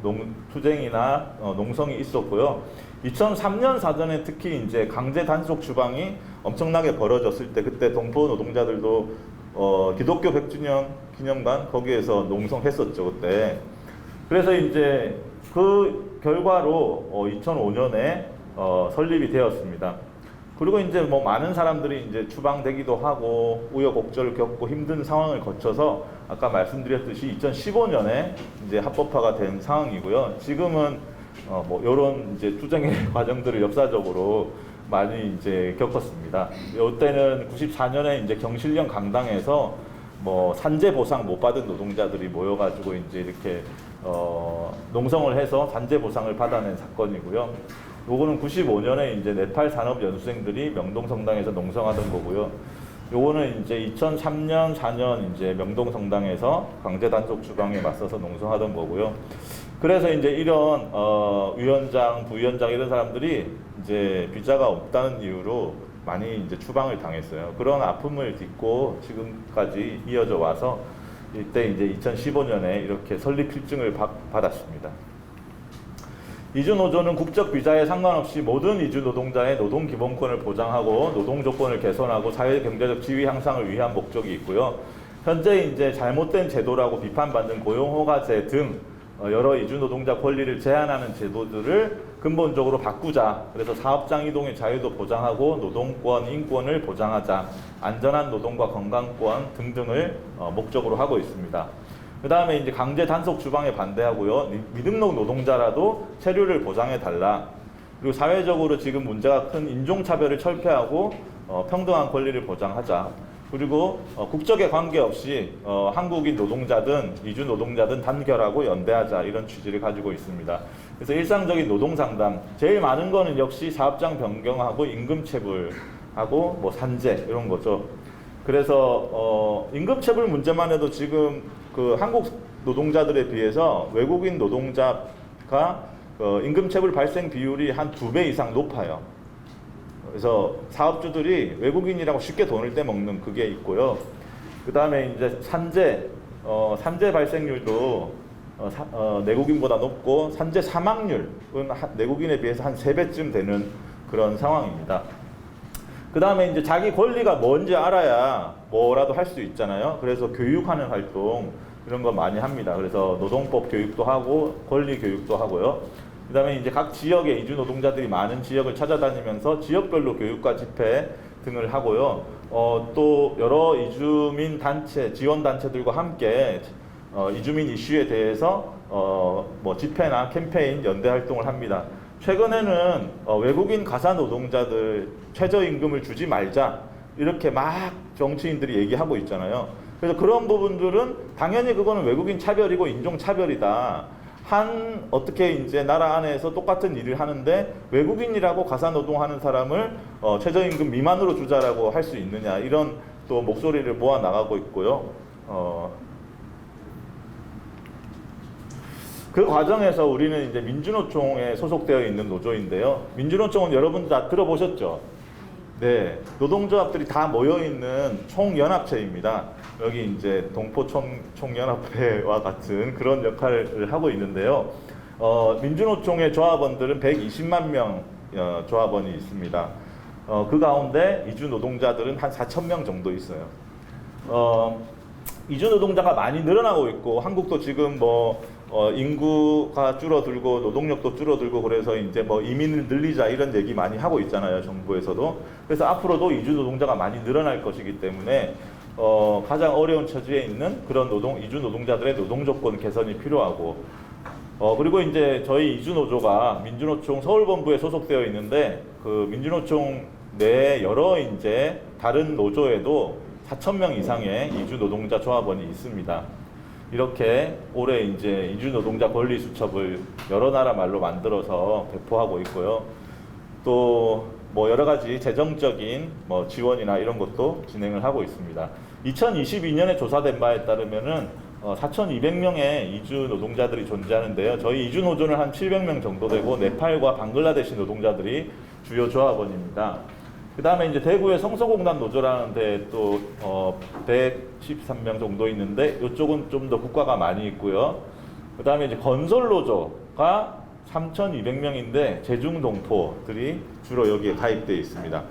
B: 투쟁이나 농성이 있었고요. 2003년 사전에 특히 이제 강제 단속 주방이 엄청나게 벌어졌을 때 그때 동포 노동자들도 기독교 100주년 기념관 거기에서 농성했었죠, 그때. 그래서 이제 그 결과로 2005년에 설립이 되었습니다. 그리고 이제 뭐 많은 사람들이 이제 추방되기도 하고 우여곡절을 겪고 힘든 상황을 거쳐서 아까 말씀드렸듯이 2015년에 이제 합법화가 된 상황이고요. 지금은 뭐 이런 이제 투쟁의 과정들을 역사적으로 많이 이제 겪었습니다. 이때는 94년에 이제 경실련 강당에서 뭐 산재 보상 못 받은 노동자들이 모여가지고 이제 이렇게 농성을 해서 산재 보상을 받아낸 사건이고요. 요거는 95년에 이제 네팔 산업 연수생들이 명동 성당에서 농성하던 거고요. 요거는 이제 2003년, 4년 이제 명동 성당에서 강제 단속 주방에 맞서서 농성하던 거고요. 그래서 이제 이런 위원장, 부위원장 이런 사람들이 이제 비자가 없다는 이유로 많이 이제 추방을 당했어요. 그런 아픔을 딛고 지금까지 이어져 와서 이때 이제 2015년에 이렇게 설립 필증을 받았습니다. 이주노조는 국적 비자에 상관없이 모든 이주 노동자의 노동 기본권을 보장하고 노동 조건을 개선하고 사회 경제적 지위 향상을 위한 목적이 있고요. 현재 이제 잘못된 제도라고 비판받는 고용허가제 등 여러 이주 노동자 권리를 제한하는 제도들을 근본적으로 바꾸자. 그래서 사업장 이동의 자유도 보장하고 노동권, 인권을 보장하자. 안전한 노동과 건강권 등등을 목적으로 하고 있습니다. 그 다음에 이제 강제 단속 주방에 반대하고요. 미등록 노동자라도 체류를 보장해 달라. 그리고 사회적으로 지금 문제가 큰 인종차별을 철폐하고 평등한 권리를 보장하자. 그리고 국적에 관계없이 한국인 노동자든 이주 노동자든 단결하고 연대하자, 이런 취지를 가지고 있습니다. 그래서 일상적인 노동상담, 제일 많은 거는 역시 사업장 변경하고 임금체불하고 뭐 산재 이런 거죠. 그래서 임금체불 문제만 해도 지금 그 한국 노동자들에 비해서 외국인 노동자가 임금체불 발생 비율이 한 2배 이상 높아요. 그래서 사업주들이 외국인이라고 쉽게 돈을 떼먹는 그게 있고요. 그 다음에 이제 산재 발생률도 내국인보다 높고 산재 사망률은 내국인에 비해서 한 3배쯤 되는 그런 상황입니다. 그 다음에 이제 자기 권리가 뭔지 알아야 뭐라도 할 수 있잖아요. 그래서 교육하는 활동 이런 거 많이 합니다. 그래서 노동법 교육도 하고 권리 교육도 하고요. 그 다음에 이제 각 지역에 이주 노동자들이 많은 지역을 찾아다니면서 지역별로 교육과 집회 등을 하고요. 또 여러 이주민 단체, 지원 단체들과 함께 이주민 이슈에 대해서 뭐 집회나 캠페인, 연대 활동을 합니다. 최근에는 외국인 가사 노동자들 최저임금을 주지 말자 이렇게 막 정치인들이 얘기하고 있잖아요. 그래서 그런 부분들은 당연히 그거는 외국인 차별이고 인종 차별이다. 어떻게 이제 나라 안에서 똑같은 일을 하는데 외국인이라고 가사 노동하는 사람을 최저임금 미만으로 주자라고 할 수 있느냐, 이런 또 목소리를 모아 나가고 있고요. 그 과정에서 우리는 이제 민주노총에 소속되어 있는 노조인데요. 민주노총은 여러분 다 들어보셨죠? 네, 노동조합들이 다 모여있는 총연합체입니다. 여기 이제 동포총연합회와 같은 그런 역할을 하고 있는데요. 민주노총의 조합원들은 120만 명 조합원이 있습니다. 그 가운데 이주 노동자들은 한 4,000명 정도 있어요. 이주 노동자가 많이 늘어나고 있고, 한국도 지금 뭐 인구가 줄어들고 노동력도 줄어들고 그래서 이제 뭐 이민을 늘리자 이런 얘기 많이 하고 있잖아요, 정부에서도. 그래서 앞으로도 이주 노동자가 많이 늘어날 것이기 때문에 가장 어려운 처지에 있는 그런 이주 노동자들의 노동 조건 개선이 필요하고, 그리고 이제 저희 이주 노조가 민주노총 서울본부에 소속되어 있는데, 그 민주노총 내 여러 이제 다른 노조에도 4,000명 이상의 이주 노동자 조합원이 있습니다. 이렇게 올해 이제 이주 노동자 권리 수첩을 여러 나라 말로 만들어서 배포하고 있고요. 또 뭐 여러 가지 재정적인 뭐 지원이나 이런 것도 진행을 하고 있습니다. 2022년에 조사된 바에 따르면은 4,200명의 이주 노동자들이 존재하는데요. 저희 이주 노조는 한 700명 정도 되고, 네팔과 방글라데시 노동자들이 주요 조합원입니다. 그 다음에 이제 대구의 성서공단 노조라는 데 또 113명 정도 있는데, 이쪽은 좀 더 국가가 많이 있고요. 그 다음에 이제 건설 노조가 3,200명인데 제중동포들이 주로 여기에 가입되어 있습니다.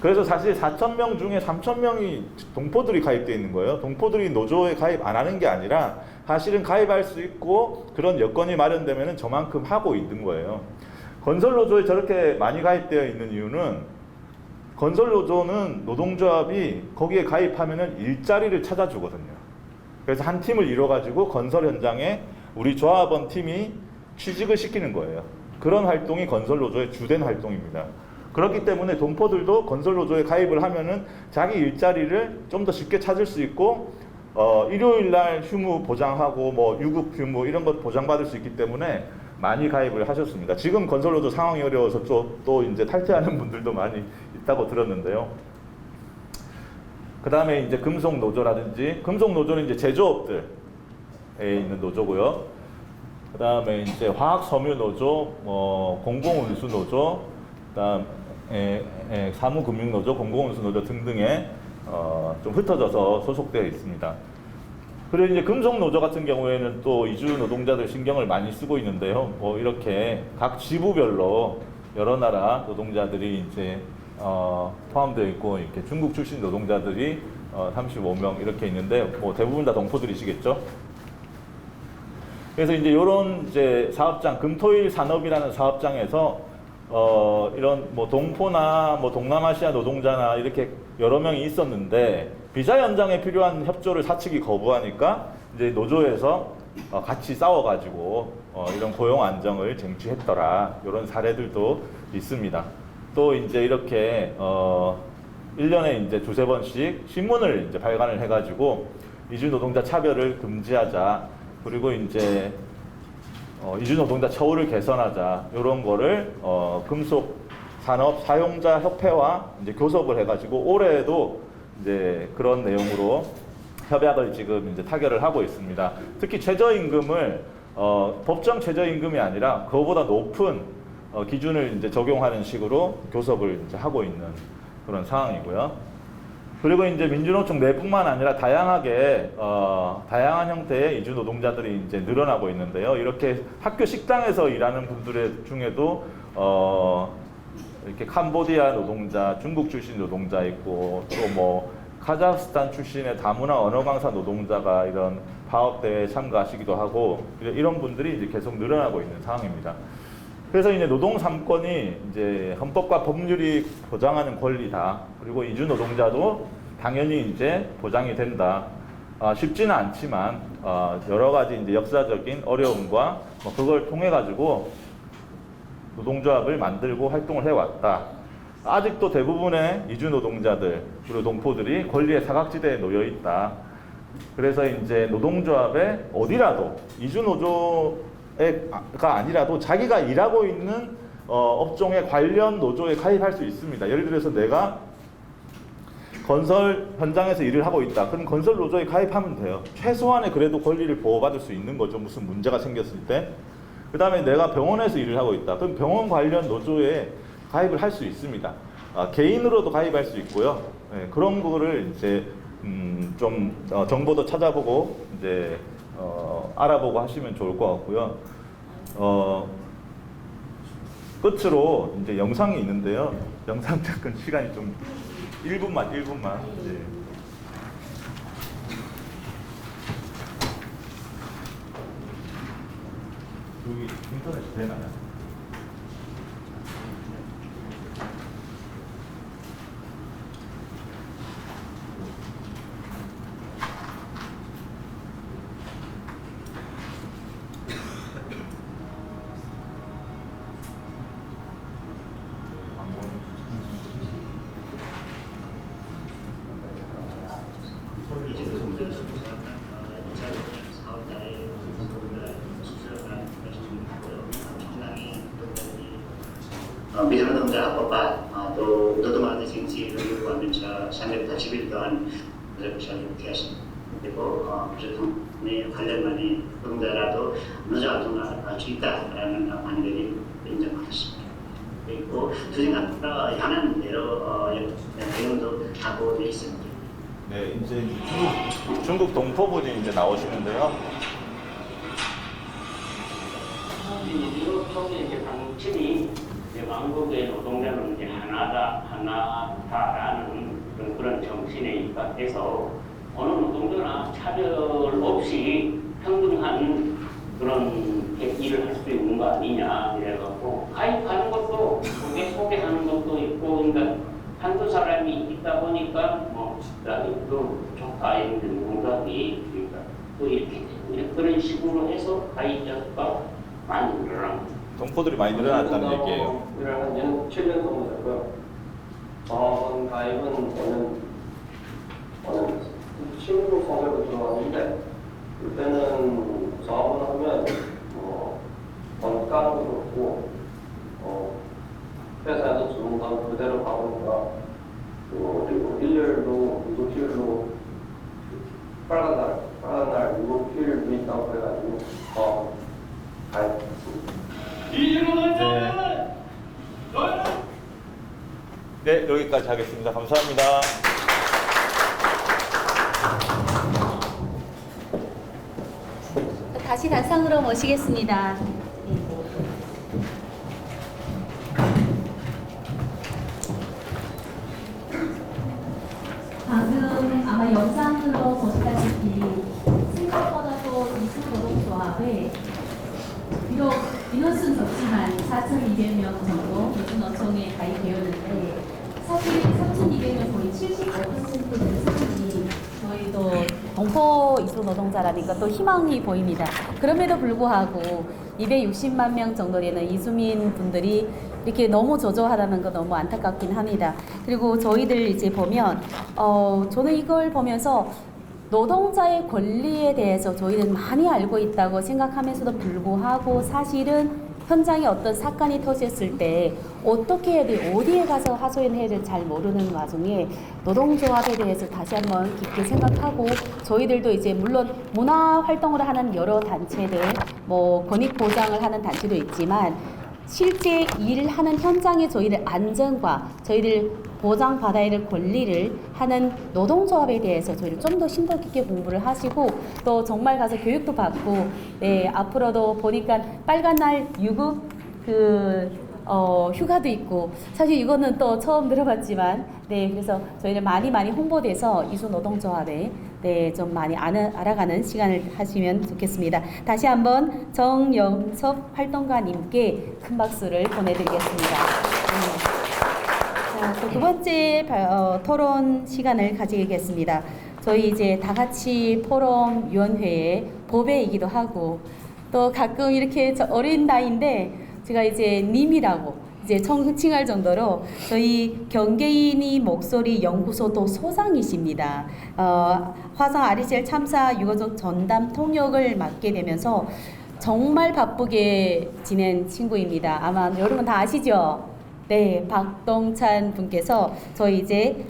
B: 그래서 사실 4,000명 중에 3,000명이 동포들이 가입되어 있는 거예요. 동포들이 노조에 가입 안 하는 게 아니라 사실은 가입할 수 있고 그런 여건이 마련되면 저만큼 하고 있는 거예요. 건설 노조에 저렇게 많이 가입되어 있는 이유는, 건설 노조는 노동조합이 거기에 가입하면은 일자리를 찾아주거든요. 그래서 한 팀을 이뤄가지고 건설 현장에 우리 조합원 팀이 취직을 시키는 거예요. 그런 활동이 건설 노조의 주된 활동입니다. 그렇기 때문에 동포들도 건설 노조에 가입을 하면은 자기 일자리를 좀 더 쉽게 찾을 수 있고, 일요일 날 휴무 보장하고 뭐 유급 휴무 이런 것 보장받을 수 있기 때문에 많이 가입을 하셨습니다. 지금 건설 노조 상황이 어려워서 또 이제 탈퇴하는 분들도 많이 있다고 들었는데요. 그 다음에 이제 금속 노조라든지, 금속 노조는 이제 제조업들에 있는 노조고요. 그 다음에 이제 화학 섬유 노조, 공공운수 노조, 그다음에 사무금융 노조, 공공운수 노조 등등에 좀 흩어져서 소속되어 있습니다. 그리고 이제 금속 노조 같은 경우에는 또 이주 노동자들 신경을 많이 쓰고 있는데요. 뭐 이렇게 각 지부별로 여러 나라 노동자들이 이제 포함되어 있고, 이렇게 중국 출신 노동자들이 35명 이렇게 있는데, 뭐 대부분 다 동포들이시겠죠. 그래서 이제 이런 이제 사업장, 금토일 산업이라는 사업장에서 이런 뭐 동포나 뭐 동남아시아 노동자나 이렇게 여러 명이 있었는데, 비자 연장에 필요한 협조를 사측이 거부하니까 이제 노조에서 같이 싸워가지고 이런 고용 안정을 쟁취했더라. 이런 사례들도 있습니다. 또 이제 이렇게 1년에 이제 두세 번씩 신문을 이제 발간을 해가지고 이주 노동자 차별을 금지하자. 그리고 이제 이주 노동자 처우를 개선하자. 이런 거를 금속 산업 사용자 협회와 이제 교섭을 해가지고 올해에도 이제 그런 내용으로 협약을 지금 이제 타결을 하고 있습니다. 특히 최저임금을 법정 최저임금이 아니라 그거보다 높은 기준을 이제 적용하는 식으로 교섭을 이제 하고 있는 그런 상황이고요. 그리고 이제 민주노총 내뿐만 아니라 다양하게 다양한 형태의 이주 노동자들이 이제 늘어나고 있는데요. 이렇게 학교 식당에서 일하는 분들의 중에도 이렇게 캄보디아 노동자, 중국 출신 노동자 있고, 또 뭐 카자흐스탄 출신의 다문화 언어 강사 노동자가 이런 파업 대회에 참가하시기도 하고, 이런 분들이 이제 계속 늘어나고 있는 상황입니다. 그래서 이제 노동 3권이 이제 헌법과 법률이 보장하는 권리다. 그리고 이주 노동자도 당연히 이제 보장이 된다. 쉽지는 않지만 여러 가지 이제 역사적인 어려움과 뭐 그걸 통해 가지고 노동조합을 만들고 활동을 해왔다. 아직도 대부분의 이주 노동자들 그리고 동포들이 권리의 사각지대에 놓여 있다. 그래서 이제 노동조합에 어디라도 이주 노조가 아니라도 자기가 일하고 있는 업종의 관련 노조에 가입할 수 있습니다. 예를 들어서 내가 건설 현장에서 일을 하고 있다. 그럼 건설 노조에 가입하면 돼요. 최소한의 그래도 권리를 보호받을 수 있는 거죠. 무슨 문제가 생겼을 때. 그 다음에 내가 병원에서 일을 하고 있다. 그럼 병원 관련 노조에 가입을 할 수 있습니다. 개인으로도 가입할 수 있고요. 네, 그런 거를 이제 좀 정보도 찾아보고 이제 알아보고 하시면 좋을 것 같고요. 끝으로 이제 영상이 있는데요. 영상 잠깐 시간이 좀 1분만. 네. 여기 인터넷 되나요?
D: 미전노동자합법과 또 노동하는 정치를 요구하는 저 380일 동안 이렇게 하시고 교통의 관련만이 노동자라도 노조 활동을 할 수 있다라는 관계를 인정받았습니다. 그리고 투쟁합법과 향하는 대로 내용도 하고 되어 있습니다.
B: 네, 이제 중국 동포분이 이제 나오시는데요.
E: 미국 쪽에 이제 방침이 왕국의 노동자는 이제 하나다라는 그런 정신에 입각해서 어느 노동자나 차별 없이 평등한 그런 일을 할 수 있는 거 아니냐 이래갖고 가입하는 것도 소개하는 것도 있고, 그러니까 한두 사람이 있다 보니까 뭐 또 좋다 이런 공감이 그러니까 또 이렇게 그런 식으로 해서 가입자가 많이 늘어납니다.
B: 동포들이 많이 늘어났다는 얘기예요.
F: 한 7년 정도 되고요. 가입은 저는 친구 소개로 들어왔는데, 그때는 사업을 하면 원가도 그렇고 회사에서 주는 건 그대로 가보니까, 그리고 일요일로 일요일로 빨간 날 일요일도 있다고 그래가지고 가입했습니다.
B: 네, 여기까지 하겠습니다. 감사합니다.
A: 다시 단상으로 모시겠습니다. 방금 아마 영상으로 보시다시피 생각보다도 이수노동조합에 비록 인원수는 적지만 4,200명 정도 노동노총에 가입되었는데 사실 3,200명 거의 75% 되는 사람이 저희도 동포 이수 노동자라니까 또 희망이 보입니다. 그럼에도 불구하고 260만 명 정도 되는 이주민 분들이 이렇게 너무 저조하다는 거 너무 안타깝긴 합니다. 그리고 저희들 이제 보면 저는 이걸 보면서 노동자의 권리에 대해서 저희는 많이 알고 있다고 생각하면서도 불구하고 사실은 현장에 어떤 사건이 터졌을 때 어떻게 해야 돼, 어디에 가서 하소연해야 될지 잘 모르는 와중에 노동조합에 대해서 다시 한번 깊게 생각하고 저희들도 이제 물론 문화 활동을 하는 여러 단체들, 뭐 권익 보장을 하는 단체도 있지만 실제 일하는 현장에 저희들 안전과 저희들 보장받아야 할 권리를 하는 노동조합에 대해서 저희를 좀 더 심도 깊게 공부를 하시고 또 정말 가서 교육도 받고 네, 앞으로도 보니까 빨간 날 유급 휴가도 있고 사실 이거는 또 처음 들어봤지만 네 그래서 저희는 많이 홍보돼서 이수 노동조합에 네, 좀 많이 알아가는 시간을 하시면 좋겠습니다. 다시 한번 정영섭 활동가님께 큰 박수를 보내드리겠습니다. 자, 두 번째 토론 시간을 가지겠습니다. 저희 이제 다 같이 포럼 위원회의 보배이기도 하고 또 가끔 이렇게 어린 나이인데 제가 이제 님이라고 이제 칭할 정도로 저희 경계인이 목소리 연구소도 소장이십니다. 화성 아리셀 참사 유가족 전담 통역을 맡게 되면서 정말 바쁘게 지낸 친구입니다. 아마 여러분 다 아시죠? 네, 박동찬 분께서 저희 이제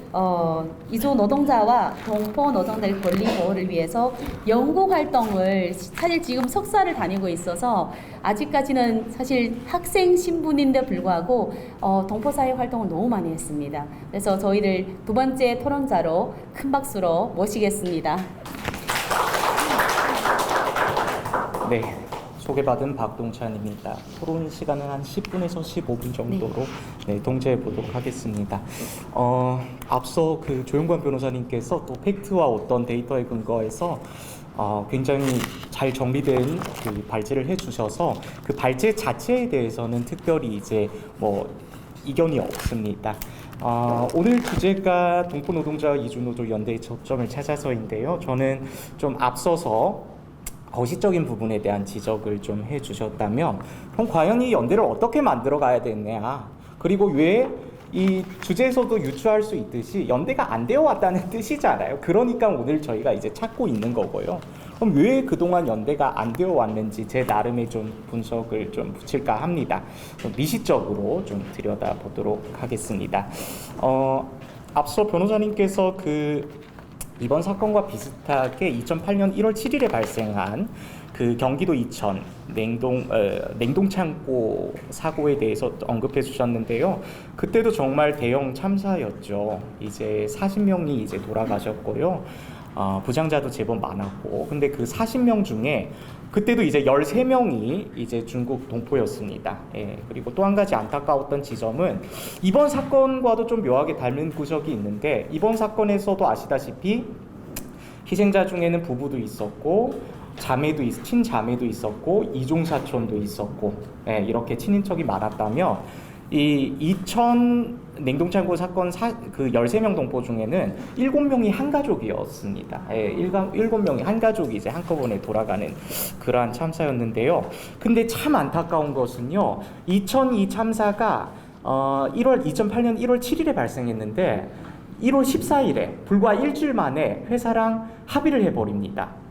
A: 이주 노동자와 동포 노동자의 권리 보호를 위해서 연구 활동을 사실 지금 석사를 다니고 있어서 아직까지는 사실 학생 신분인데 불구하고 동포 사회 활동을 너무 많이 했습니다. 그래서 저희를 두 번째 토론자로 큰 박수로 모시겠습니다.
G: 네, 소개받은 박동찬입니다. 토론 시간은 한 10분에서 15분 정도로 네, 통제해 보도록 하겠습니다. 앞서 그 조용관 변호사님께서 또 팩트와 어떤 데이터에 근거해서 굉장히 잘 정비된 그 발제를 해주셔서 그 발제 자체에 대해서는 특별히 이제 뭐 이견이 없습니다. 오늘 주제가 동포 노동자와 이주 노조 연대의 접점을 찾아서인데요. 저는 좀 앞서서 거시적인 부분에 대한 지적을 좀 해주셨다면 그럼 과연 이 연대를 어떻게 만들어 가야 되느냐, 그리고 왜 이 주제에서도 유추할 수 있듯이 연대가 안 되어 왔다는 뜻이잖아요. 그러니까 오늘 저희가 이제 찾고 있는 거고요. 그럼 왜 그동안 연대가 안 되어 왔는지 제 나름의 좀 분석을 좀 붙일까 합니다. 미시적으로 좀 들여다보도록 하겠습니다. 앞서 변호사님께서 이번 사건과 비슷하게 2008년 1월 7일에 발생한 그 경기도 이천 냉동창고 사고에 대해서 언급해 주셨는데요. 그때도 정말 대형 참사였죠. 이제 40명이 이제 돌아가셨고요. 부상자도 제법 많았고, 근데 그 40명 중에 그때도 이제 13명이 이제 중국 동포였습니다. 예, 그리고 또 한 가지 안타까웠던 지점은 이번 사건과도 좀 묘하게 닮은 구석이 있는데, 이번 사건에서도 아시다시피 희생자 중에는 부부도 있었고 친자매도 있었고 이종사촌도 있었고, 예, 이렇게 친인척이 많았다며 이 이천 냉동창고 사건 그 13명 동포 중에는 7명이 한 가족이었습니다. 예, 7명이 한 가족이 이제 한꺼번에 돌아가는 그러한 참사였는데요. 근데 참 안타까운 것은요, 2002 참사가 2008년 1월 7일에 발생했는데 1월 14일에 불과 일주일 만에 회사랑 합의를 해버립니다.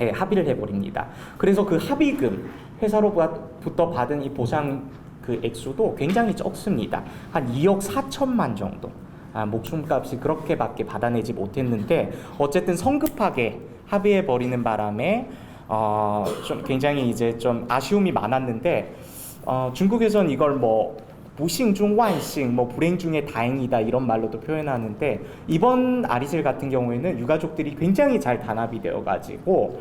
G: 예, 합의를 해버립니다. 그래서 그 합의금, 회사로부터 받은 이 보상 그 액수도 굉장히 적습니다. 한 2억 4천만 정도. 목숨값이 그렇게밖에 받아내지 못했는데, 어쨌든 성급하게 합의해버리는 바람에 좀 굉장히 이제 좀 아쉬움이 많았는데, 중국에선 이걸 뭐 부싱 중 완싱, 뭐 불행 중에 다행이다 이런 말로도 표현하는데, 이번 아리셀 같은 경우에는 유가족들이 굉장히 잘 단합이 되어가지고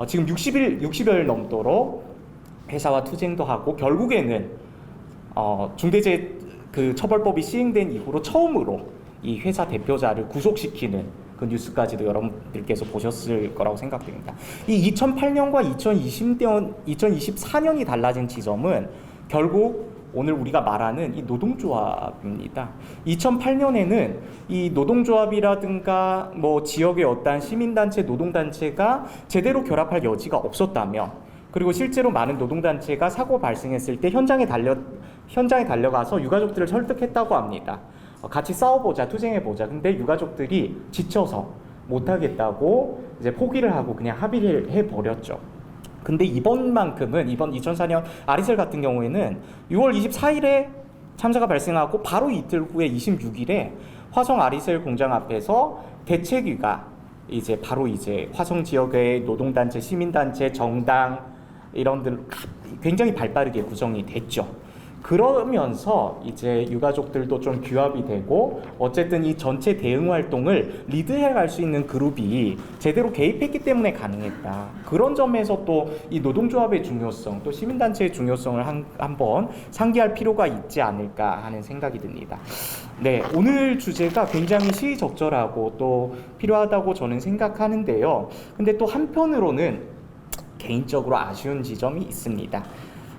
G: 지금 60일 넘도록 회사와 투쟁도 하고 결국에는 중대재해 그 처벌법이 시행된 이후로 처음으로 이 회사 대표자를 구속시키는 그 뉴스까지도 여러분들께서 보셨을 거라고 생각됩니다. 이 2008년과 2024년이 달라진 지점은 결국 오늘 우리가 말하는 이 노동조합입니다. 2008년에는 이 노동조합이라든가 뭐 지역의 어떠한 시민단체, 노동단체가 제대로 결합할 여지가 없었다며, 그리고 실제로 많은 노동단체가 사고 발생했을 때 현장에 달려가서 유가족들을 설득했다고 합니다. 같이 싸워보자, 투쟁해보자. 근데 유가족들이 지쳐서 못하겠다고 이제 포기를 하고 그냥 합의를 해버렸죠. 근데 이번 2004년 아리셀 같은 경우에는 6월 24일에 참사가 발생하고 바로 이틀 후에 26일에 화성 아리셀 공장 앞에서 대책위가 이제 바로 이제 화성 지역의 노동단체, 시민단체, 정당 이런들 굉장히 발빠르게 구성이 됐죠. 그러면서 이제 유가족들도 좀 규합이 되고 어쨌든 이 전체 대응 활동을 리드해 갈 수 있는 그룹이 제대로 개입했기 때문에 가능했다. 그런 점에서 또 이 노동조합의 중요성, 또 시민단체의 중요성을 한번 상기할 필요가 있지 않을까 하는 생각이 듭니다. 네, 오늘 주제가 굉장히 시의적절하고 또 필요하다고 저는 생각하는데요. 근데 또 한편으로는 개인적으로 아쉬운 지점이 있습니다.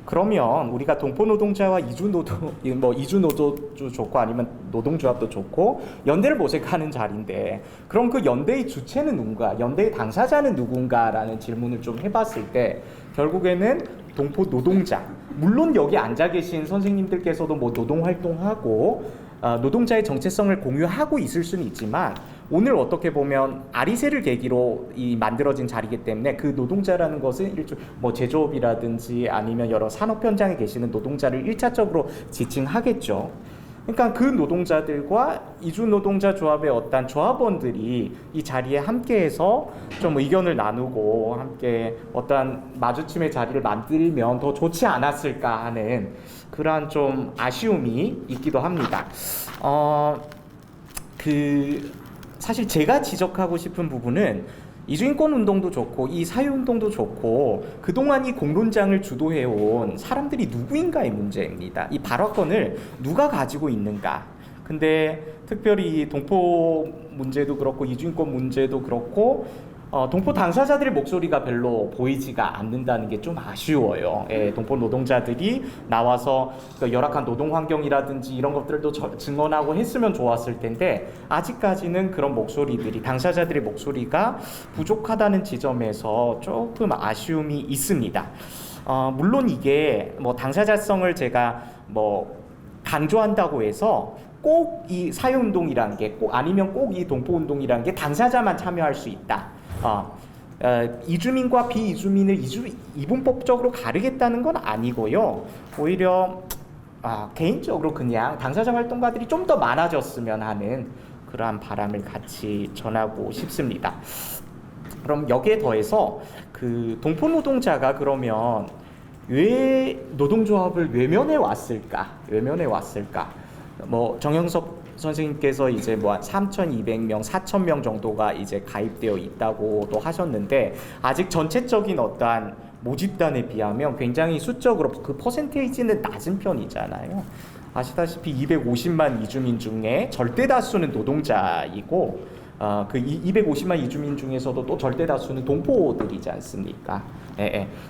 G: 그러면 우리가 동포노동자와 이주노조도 좋고 아니면 노동조합도 좋고 연대를 모색하는 자리인데, 그럼 그 연대의 주체는 누군가, 연대의 당사자는 누군가라는 질문을 좀 해봤을 때 결국에는 동포 노동자, 물론 여기 앉아 계신 선생님들께서도 뭐 노동활동하고 노동자의 정체성을 공유하고 있을 수는 있지만, 오늘 어떻게 보면 아리셀을 계기로 만들어진 자리이기 때문에 그 노동자라는 것은 뭐 제조업이라든지 아니면 여러 산업 현장에 계시는 노동자를 1차적으로 지칭하겠죠. 그러니까 그 노동자들과 이주노동자 조합의 어떤 조합원들이 이 자리에 함께해서 좀 의견을 나누고 함께 어떤 마주침의 자리를 만들면 더 좋지 않았을까 하는 그러한 좀 아쉬움이 있기도 합니다. 사실 제가 지적하고 싶은 부분은 이주인권 운동도 좋고 이 사회운동도 좋고 그동안 이 공론장을 주도해온 사람들이 누구인가의 문제입니다. 이 발화권을 누가 가지고 있는가. 근데 특별히 동포 문제도 그렇고 이주인권 문제도 그렇고 동포 당사자들의 목소리가 별로 보이지가 않는다는 게 좀 아쉬워요. 동포 노동자들이 나와서 그 열악한 노동 환경이라든지 이런 것들도 증언하고 했으면 좋았을 텐데 아직까지는 그런 목소리들이, 당사자들의 목소리가 부족하다는 지점에서 조금 아쉬움이 있습니다. 물론 이게 뭐 당사자성을 제가 뭐 강조한다고 해서 꼭 이 사회운동이라는 게 꼭 아니면 꼭 이 동포운동이라는 게 당사자만 참여할 수 있다. 이주민과 비이주민을 이분법적으로 가르겠다는 건 아니고요. 오히려 개인적으로 그냥 당사자 활동가들이 좀 더 많아졌으면 하는 그러한 바람을 같이 전하고 싶습니다. 그럼 여기에 더해서 그 동포 노동자가 그러면 왜 노동조합을 외면해 왔을까? 뭐 정영석 선생님께서 이제 뭐 3,200명, 4,000명 정도가 이제 가입되어 있다고도 하셨는데 아직 전체적인 어떠한 모집단에 비하면 굉장히 수적으로 그 퍼센테이지는 낮은 편이잖아요. 아시다시피 250만 이주민 중에 절대 다수는 노동자이고 그 250만 이주민 중에서도 또 절대 다수는 동포들이지 않습니까?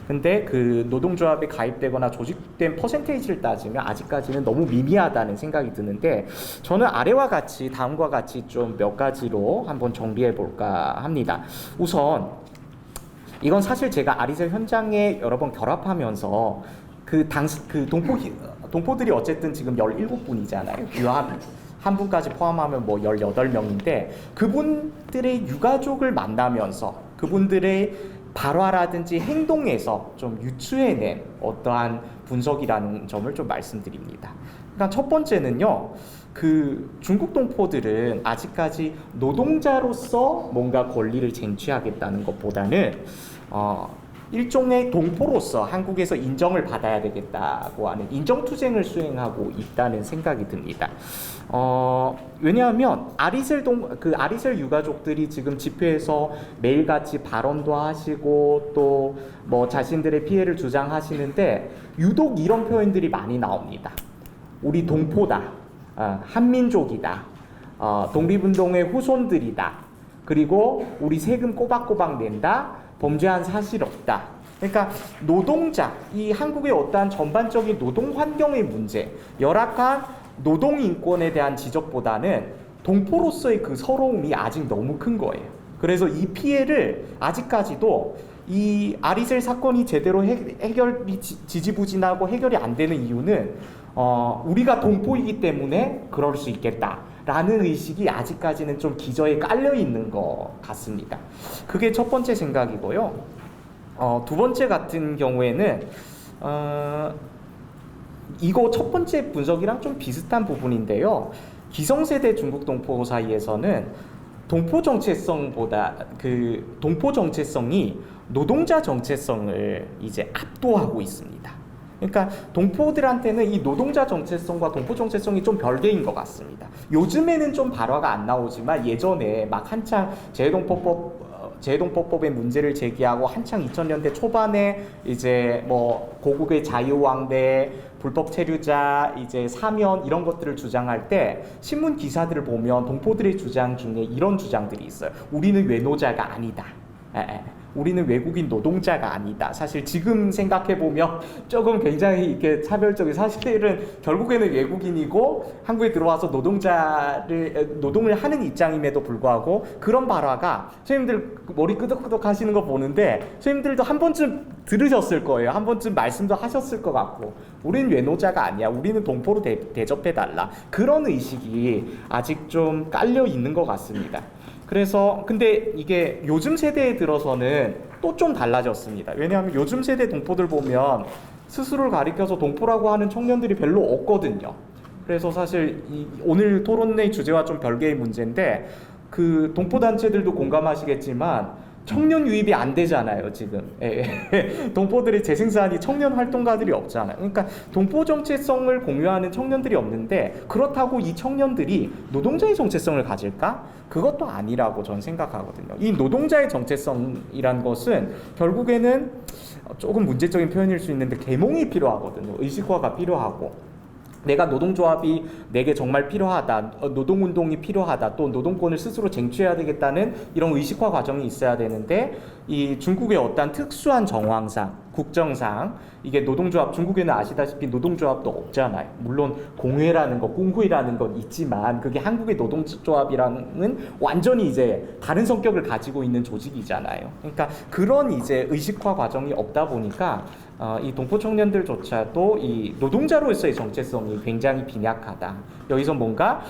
G: 근데 그 노동조합에 가입되거나 조직된 퍼센테이지를 따지면 아직까지는 너무 미미하다는 생각이 드는데, 저는 아래와 같이 다음과 같이 좀 몇 가지로 한번 정리해 볼까 합니다. 우선 이건 사실 제가 아리셀 현장에 여러 번 결합하면서 동포들이 어쨌든 지금 17분이잖아요. 한 분까지 포함하면 뭐 18명인데 그분들의 유가족을 만나면서 그분들의 발화라든지 행동에서 좀 유추해낸 어떠한 분석이라는 점을 좀 말씀드립니다. 그러니까 첫 번째는요, 그 중국 동포들은 아직까지 노동자로서 뭔가 권리를 쟁취하겠다는 것보다는 일종의 동포로서 한국에서 인정을 받아야 되겠다고 하는 인정투쟁을 수행하고 있다는 생각이 듭니다. 왜냐하면 아리셀 유가족들이 지금 집회에서 매일같이 발언도 하시고 또 뭐 자신들의 피해를 주장하시는데 유독 이런 표현들이 많이 나옵니다. 우리 동포다, 한민족이다, 독립운동의 후손들이다, 그리고 우리 세금 꼬박꼬박 낸다, 범죄한 사실 없다. 그러니까 노동자, 이 한국의 어떠한 전반적인 노동 환경의 문제, 열악한 노동 인권에 대한 지적보다는 동포로서의 그 서러움이 아직 너무 큰 거예요. 그래서 이 피해를 아직까지도 이 아리셀 사건이 제대로 해결이 지지부진하고 해결이 안 되는 이유는 우리가 동포이기 때문에 그럴 수 있겠다라는 의식이 아직까지는 좀 기저에 깔려 있는 것 같습니다. 그게 첫 번째 생각이고요. 두 번째 같은 경우에는 이거 첫 번째 분석이랑 좀 비슷한 부분인데요. 기성세대 중국 동포 사이에서는 동포 정체성이 노동자 정체성을 이제 압도하고 있습니다. 그러니까 동포들한테는 이 노동자 정체성과 동포 정체성이 좀 별개인 것 같습니다. 요즘에는 좀 발화가 안 나오지만 예전에 막 한창 재해동법법의 문제를 제기하고 한창 2000년대 초반에 이제 뭐 고국의 자유왕대, 불법 체류자, 이제 사면 이런 것들을 주장할 때 신문 기사들을 보면 동포들의 주장 중에 이런 주장들이 있어요. 우리는 외노자가 아니다. 우리는 외국인 노동자가 아니다. 사실 지금 생각해보면 조금 굉장히 이렇게 차별적인, 사실은 결국에는 외국인이고 한국에 들어와서 노동을 하는 입장임에도 불구하고 그런 발화가 선생님들 머리 끄덕끄덕 하시는 거 보는데 선생님들도 한 번쯤 들으셨을 거예요. 한 번쯤 말씀도 하셨을 것 같고 우리는 외노자가 아니야. 우리는 동포로 대접해달라. 그런 의식이 아직 좀 깔려 있는 것 같습니다. 그래서 근데 이게 요즘 세대에 들어서는 또 좀 달라졌습니다. 왜냐하면 요즘 세대 동포들 보면 스스로를 가리켜서 동포라고 하는 청년들이 별로 없거든요. 그래서 사실 오늘 토론의 주제와 좀 별개의 문제인데 그 동포 단체들도 공감하시겠지만 청년 유입이 안 되잖아요, 지금. 동포들의 재생산이 청년 활동가들이 없잖아요. 그러니까 동포 정체성을 공유하는 청년들이 없는데 그렇다고 이 청년들이 노동자의 정체성을 가질까? 그것도 아니라고 저는 생각하거든요. 이 노동자의 정체성이란 것은 결국에는 조금 문제적인 표현일 수 있는데 계몽이 필요하거든요. 의식화가 필요하고. 내가 노동조합이 내게 정말 필요하다, 노동운동이 필요하다, 또 노동권을 스스로 쟁취해야 되겠다는 이런 의식화 과정이 있어야 되는데 이 중국의 어떤 특수한 정황상, 국정상 이게 중국에는 아시다시피 노동조합도 없잖아요. 물론 공회라는 것, 공회라는 건 있지만 그게 한국의 노동조합이랑은 완전히 이제 다른 성격을 가지고 있는 조직이잖아요. 그러니까 그런 이제 의식화 과정이 없다 보니까 이 동포 청년들조차도 이 노동자로서의 정체성이 굉장히 빈약하다. 여기서 뭔가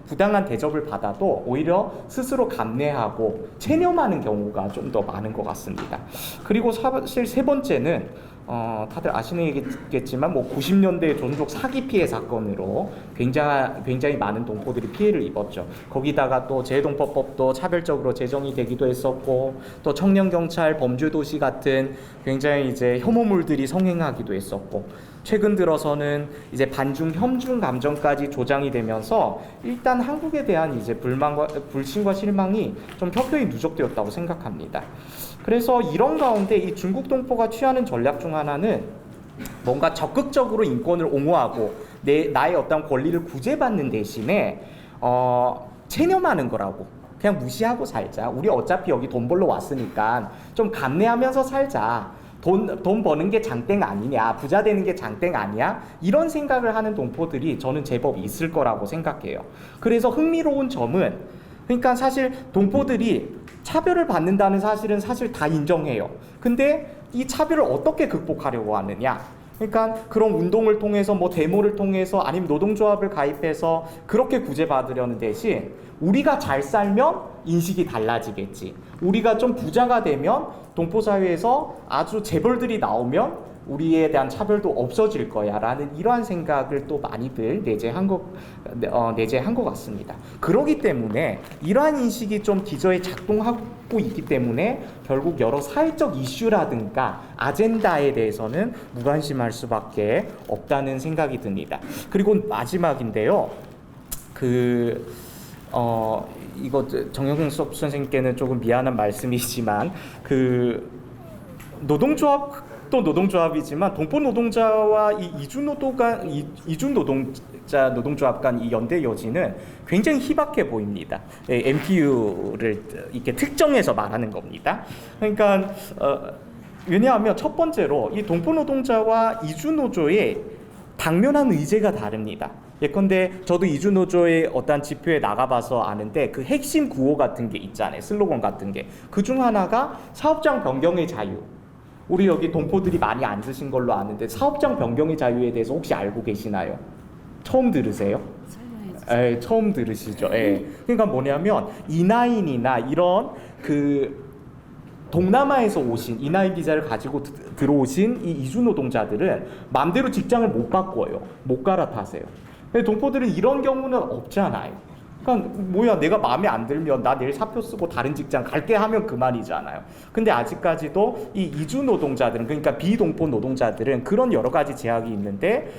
G: 부당한 대접을 받아도 오히려 스스로 감내하고 체념하는 경우가 좀 더 많은 것 같습니다. 그리고 사실 세 번째는 다들 아시겠지만 뭐 90년대 존속 사기 피해 사건으로 굉장히 많은 동포들이 피해를 입었죠. 거기다가 또 재해동법법도 차별적으로 제정이 되기도 했었고 또 청년경찰 범죄도시 같은 굉장히 이제 혐오물들이 성행하기도 했었고 최근 들어서는 이제 반중 혐중 감정까지 조장이 되면서 일단 한국에 대한 이제 불신과 실망이 좀 켜켜이 누적되었다고 생각합니다. 그래서 이런 가운데 이 중국 동포가 취하는 전략 중 하나는 뭔가 적극적으로 인권을 옹호하고 나의 어떤 권리를 구제받는 대신에 체념하는 거라고. 그냥 무시하고 살자. 우리 어차피 여기 돈 벌러 왔으니까 좀 감내하면서 살자. 돈 버는 게 장땡 아니냐, 부자 되는 게 장땡 아니야? 이런 생각을 하는 동포들이 저는 제법 있을 거라고 생각해요. 그래서 흥미로운 점은 그러니까 사실 동포들이 차별을 받는다는 사실은 사실 다 인정해요. 근데 이 차별을 어떻게 극복하려고 하느냐? 그러니까 그런 운동을 통해서 뭐 데모를 통해서 아니면 노동조합을 가입해서 그렇게 구제받으려는 대신 우리가 잘 살면 인식이 달라지겠지. 우리가 좀 부자가 되면 동포사회에서 아주 재벌들이 나오면 우리에 대한 차별도 없어질 거야라는 이러한 생각을 또 많이들 내재한 것 같습니다. 그렇기 때문에 이러한 인식이 좀 기저에 작동하고 있기 때문에 결국 여러 사회적 이슈라든가 아젠다에 대해서는 무관심할 수밖에 없다는 생각이 듭니다. 그리고 마지막인데요. 이거 정영섭 선생님께는 조금 미안한 말씀이지만 노동조합도 노동조합이지만 동포 노동자와 이 이주 노동자 노동조합 간 이 연대 여지는 굉장히 희박해 보입니다. MPU를 이렇게 특정해서 말하는 겁니다. 그러니까 왜냐하면 첫 번째로 이 동포 노동자와 이주 노조의 당면한 의제가 다릅니다. 예컨대 저도 이주 노조의 어떤 지표에 나가봐서 아는데 그 핵심 구호 같은 게 있잖아요. 슬로건 같은 게. 그중 하나가 사업장 변경의 자유. 우리 여기 동포들이 많이 안 쓰신 걸로 아는데 사업장 변경의 자유에 대해서 혹시 알고 계시나요? 처음 들으세요? 처음 들으시죠. 그러니까 뭐냐면 이나인이나 이런 동남아에서 오신 이나인 비자를 가지고 들어오신 이 이주 노동자들은 마음대로 직장을 못 바꿔요. 못 갈아타세요. 근데 동포들은 이런 경우는 없잖아요. 그러니까 내가 마음에 안 들면 나 내일 사표 쓰고 다른 직장 갈게 하면 그만이잖아요. 근데 아직까지도 이 이주 노동자들은, 그러니까 비동포 노동자들은 그런 여러 가지 제약이 있는데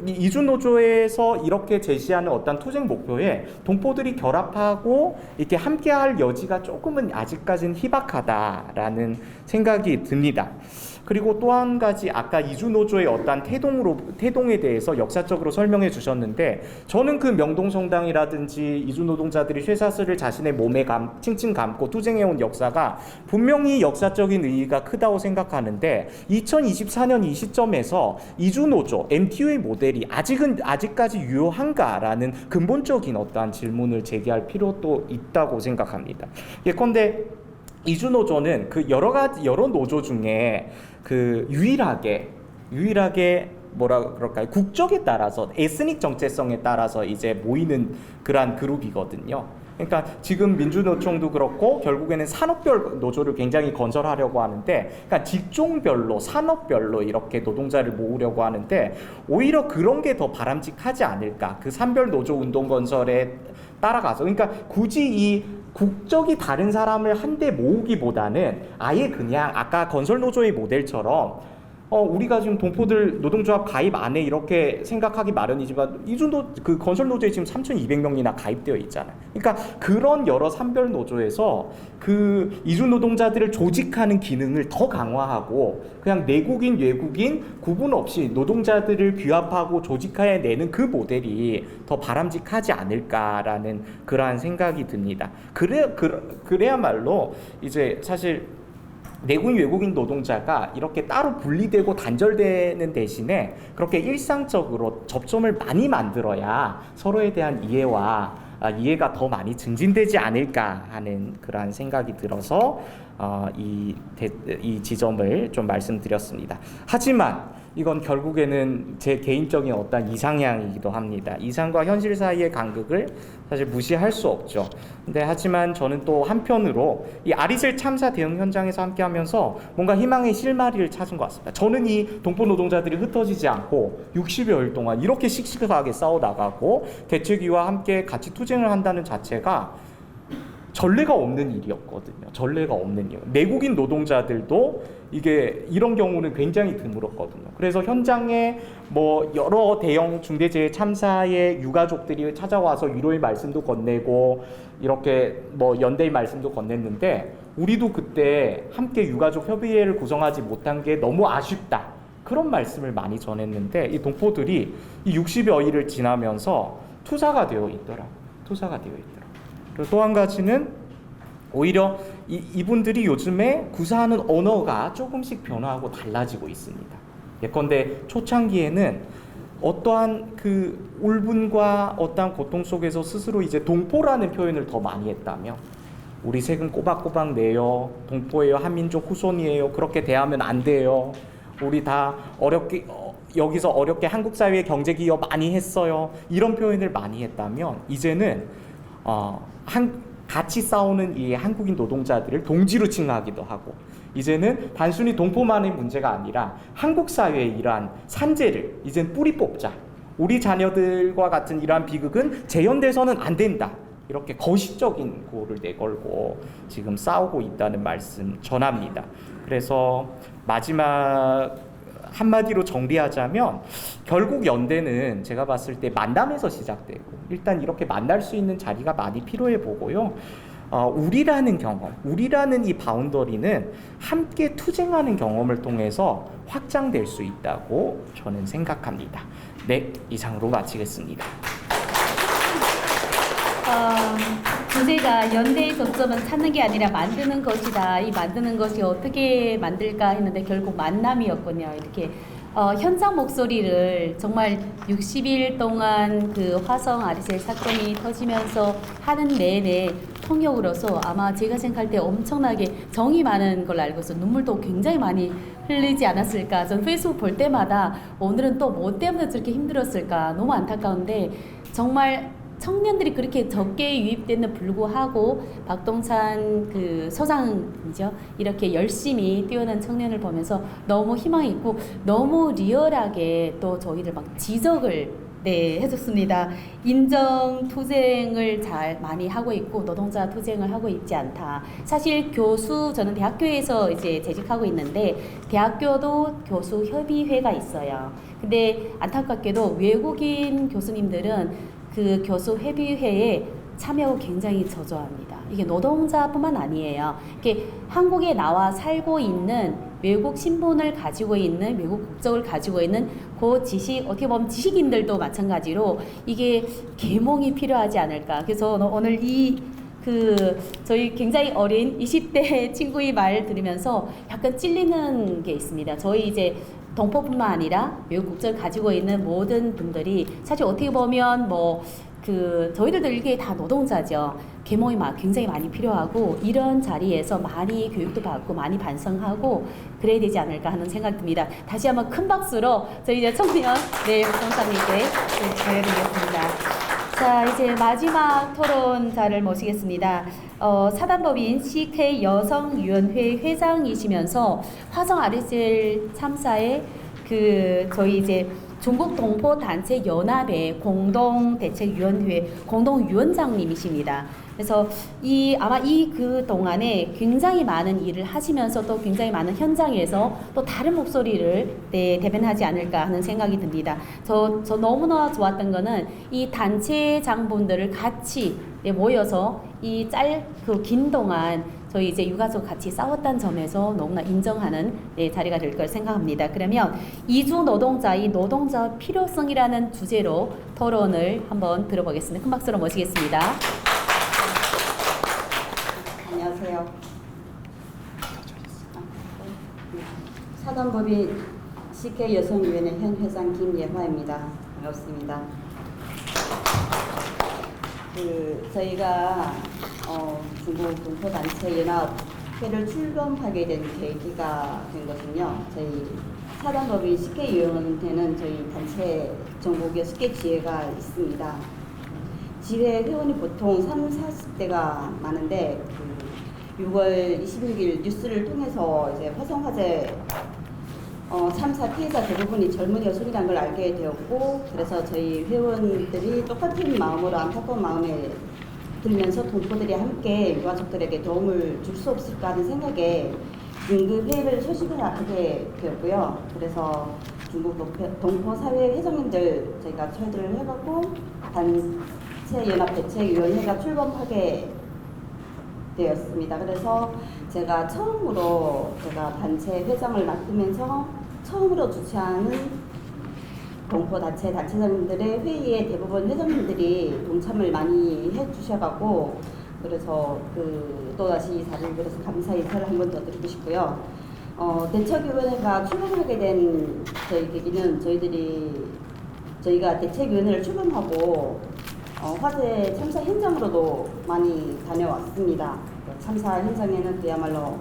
G: 이주 노조에서 이렇게 제시하는 어떤 투쟁 목표에 동포들이 결합하고 이렇게 함께할 여지가 조금은 아직까지는 희박하다라는 생각이 듭니다. 그리고 또 한 가지 아까 이주 노조의 어떤 태동에 대해서 역사적으로 설명해 주셨는데 저는 그 명동성당이라든지 이주 노동자들이 쇠사슬을 자신의 몸에 칭칭 감고 투쟁해온 역사가 분명히 역사적인 의의가 크다고 생각하는데 2024년 이 시점에서 이주 노조 MTU의 모델이 아직까지 유효한가라는 근본적인 어떠한 질문을 제기할 필요도 있다고 생각합니다. 예컨대 이주 노조는 여러 노조 중에 유일하게 뭐라 그럴까요? 국적에 따라서 에스닉 정체성에 따라서 이제 모이는 그러한 그룹이거든요. 그러니까 지금 민주노총도 그렇고 결국에는 산업별 노조를 굉장히 건설하려고 하는데, 그러니까 직종별로 산업별로 이렇게 노동자를 모으려고 하는데 오히려 그런 게 더 바람직하지 않을까? 그 산별 노조 운동 건설에 따라가서, 그러니까 굳이 이 국적이 다른 사람을 한데 모으기보다는 아예 그냥 아까 건설 노조의 모델처럼 우리가 지금 동포들 노동조합 가입 안 해 이렇게 생각하기 마련이지만 그 건설 노조에 지금 3,200명이나 가입되어 있잖아요. 그러니까 그런 여러 산별 노조에서 그 이주 노동자들을 조직하는 기능을 더 강화하고 그냥 내국인 외국인 구분 없이 노동자들을 규합하고 조직해내는 그 모델이 더 바람직하지 않을까라는 그러한 생각이 듭니다. 그래야말로 이제 사실 내국인 외국인 노동자가 이렇게 따로 분리되고 단절되는 대신에 그렇게 일상적으로 접점을 많이 만들어야 서로에 대한 이해가 더 많이 증진되지 않을까 하는 그러한 생각이 들어서 이 지점을 좀 말씀드렸습니다. 하지만 이건 결국에는 제 개인적인 어떤 이상향이기도 합니다. 이상과 현실 사이의 간극을 사실 무시할 수 없죠. 근데 하지만 저는 또 한편으로 이 아리셀 참사 대응 현장에서 함께하면서 뭔가 희망의 실마리를 찾은 것 같습니다. 저는 이 동포 노동자들이 흩어지지 않고 60여일 동안 이렇게 씩씩하게 싸워나가고 대책위와 함께 같이 투쟁을 한다는 자체가 전례가 없는 일이었거든요. 전례가 없는 일. 내국인 노동자들도 이런 경우는 굉장히 드물었거든요. 그래서 현장에 여러 대형 중대재해 참사의 유가족들이 찾아와서 위로의 말씀도 건네고 이렇게 연대의 말씀도 건넸는데 우리도 그때 함께 유가족 협의회를 구성하지 못한 게 너무 아쉽다. 그런 말씀을 많이 전했는데 이 동포들이 이 60여일을 지나면서 투사가 되어 있더라고요. 그리고 또 한 가지는 오히려 이분들이 요즘에 구사하는 언어가 조금씩 변화하고 달라지고 있습니다. 예컨대 초창기에는 어떠한 그 울분과 어떠한 고통 속에서 스스로 이제 동포라는 표현을 더 많이 했다며 우리 세금 꼬박꼬박 내요, 동포예요, 한민족 후손이에요, 그렇게 대하면 안 돼요, 우리 다 여기서 어렵게 한국 사회에 경제기여 많이 했어요, 이런 표현을 많이 했다면 이제는 같이 싸우는 이 한국인 노동자들을 동지로 칭하기도 하고, 이제는 단순히 동포만의 문제가 아니라 한국 사회의 이러한 산재를 이젠 뿌리 뽑자. 우리 자녀들과 같은 이러한 비극은 재현돼서는 안 된다. 이렇게 거시적인 구호를 내걸고 지금 싸우고 있다는 말씀 전합니다. 그래서 마지막 한마디로 정리하자면 결국 연대는 제가 봤을 때 만남에서 시작되고, 일단 이렇게 만날 수 있는 자리가 많이 필요해 보고요. 우리라는 경험, 우리라는 이 바운더리는 함께 투쟁하는 경험을 통해서 확장될 수 있다고 저는 생각합니다. 네, 이상으로 마치겠습니다.
A: 주제가 연대의 초점은 찾는 게 아니라 만드는 것이다. 이 만드는 것이 어떻게 만들까 했는데 결국 만남이었군요. 이렇게 현장 목소리를 정말 60일 동안 그 화성 아리셀 사건이 터지면서 하는 내내 통역으로서 아마 제가 생각할 때 엄청나게 정이 많은 걸 알고 있어 눈물도 굉장히 많이 흘리지 않았을까. 전 페이스북 볼 때마다 오늘은 또 뭐 때문에 저렇게 힘들었을까 너무 안타까운데, 정말 청년들이 그렇게 적게 유입되는 불구하고 박동찬 그 소장이죠, 이렇게 열심히 뛰어난 청년을 보면서 너무 희망이 있고 너무 리얼하게 또 저희를 막 지적을 해줬습니다. 인정 투쟁을 잘 많이 하고 있고 노동자 투쟁을 하고 있지 않다. 사실 교수, 저는 대학교에서 이제 재직하고 있는데 대학교도 교수 협의회가 있어요. 근데 안타깝게도 외국인 교수님들은 그 교수 협의회에 참여하고 굉장히 저조합니다. 이게 노동자뿐만 아니에요. 이게 한국에 나와 살고 있는 외국 신분을 가지고 있는, 외국 국적을 가지고 있는 그 지식, 어떻게 보면 지식인들도 마찬가지로 이게 계몽이 필요하지 않을까. 그래서 오늘 저희 굉장히 어린 20대 친구의 말 들으면서 약간 찔리는 게 있습니다. 저희 이제 동포뿐만 아니라 외국 국적을 가지고 있는 모든 분들이 사실 어떻게 보면 저희들도 이게 다 노동자죠. 계몽이 굉장히 많이 필요하고 이런 자리에서 많이 교육도 받고 많이 반성하고 그래야 되지 않을까 하는 생각이 듭니다. 다시 한번 큰 박수로 저희 이제 청년 박동찬님께 보여드리겠습니다. 자, 이제 마지막 토론자를 모시겠습니다. 사단법인 CK 여성위원회 회장이시면서 화성 아리셀 참사에 저희 이제 중국 동포 단체 연합의 공동대책위원회 공동위원장님이십니다. 그래서 아마 그 동안에 굉장히 많은 일을 하시면서 또 굉장히 많은 현장에서 또 다른 목소리를 대변하지 않을까 하는 생각이 듭니다. 저 너무나 좋았던 거는 이 단체장분들을 같이 모여서 긴 동안 저희 이제 유가족 같이 싸웠다는 점에서 너무나 인정하는 자리가 될 걸 생각합니다. 그러면 이주 노동자의 노동자 필요성이라는 주제로 토론을 한번 들어보겠습니다. 큰 박수로 모시겠습니다.
H: 안녕하세요. 사단법인 CK 여성위원회 현 회장 김예화입니다. 반갑습니다. 저희가 중국 동포단체연합회를 출범하게 된 계기가 된 것은요. 저희 사단법인 CK위원회는 저희 단체 전국에 10개 지회가 있습니다. 지회 회원이 보통 30, 40대가 많은데 6월 26일 뉴스를 통해서 이제 화성화재 참사 피해자 대부분이 젊은 여성이라는 걸 알게 되었고, 그래서 저희 회원들이 똑같은 마음으로 안타까운 마음에 들면서 동포들이 함께 유가족들에게 도움을 줄 수 없을까 하는 생각에 긴급회의를 소식을 하게 되었고요. 그래서 중국 동포사회 회장님들 저희가 초대를 해갖고 단체연합대책위원회가 출범하게 되었습니다. 그래서 제가 단체 회장을 맡으면서 처음으로 주최하는 동포 단체장님들의 회의에 대부분 회장님들이 동참을 많이 해주셔가고, 그래서 또다시 이 자리를 빌어서 감사 인사를 한 번 더 드리고 싶고요. 대책위원회가 출범하게 된 저희 계기는 저희가 대책위원회를 출범하고 화재 참사 현장으로도 많이 다녀왔습니다. 참사 현장에는 그야말로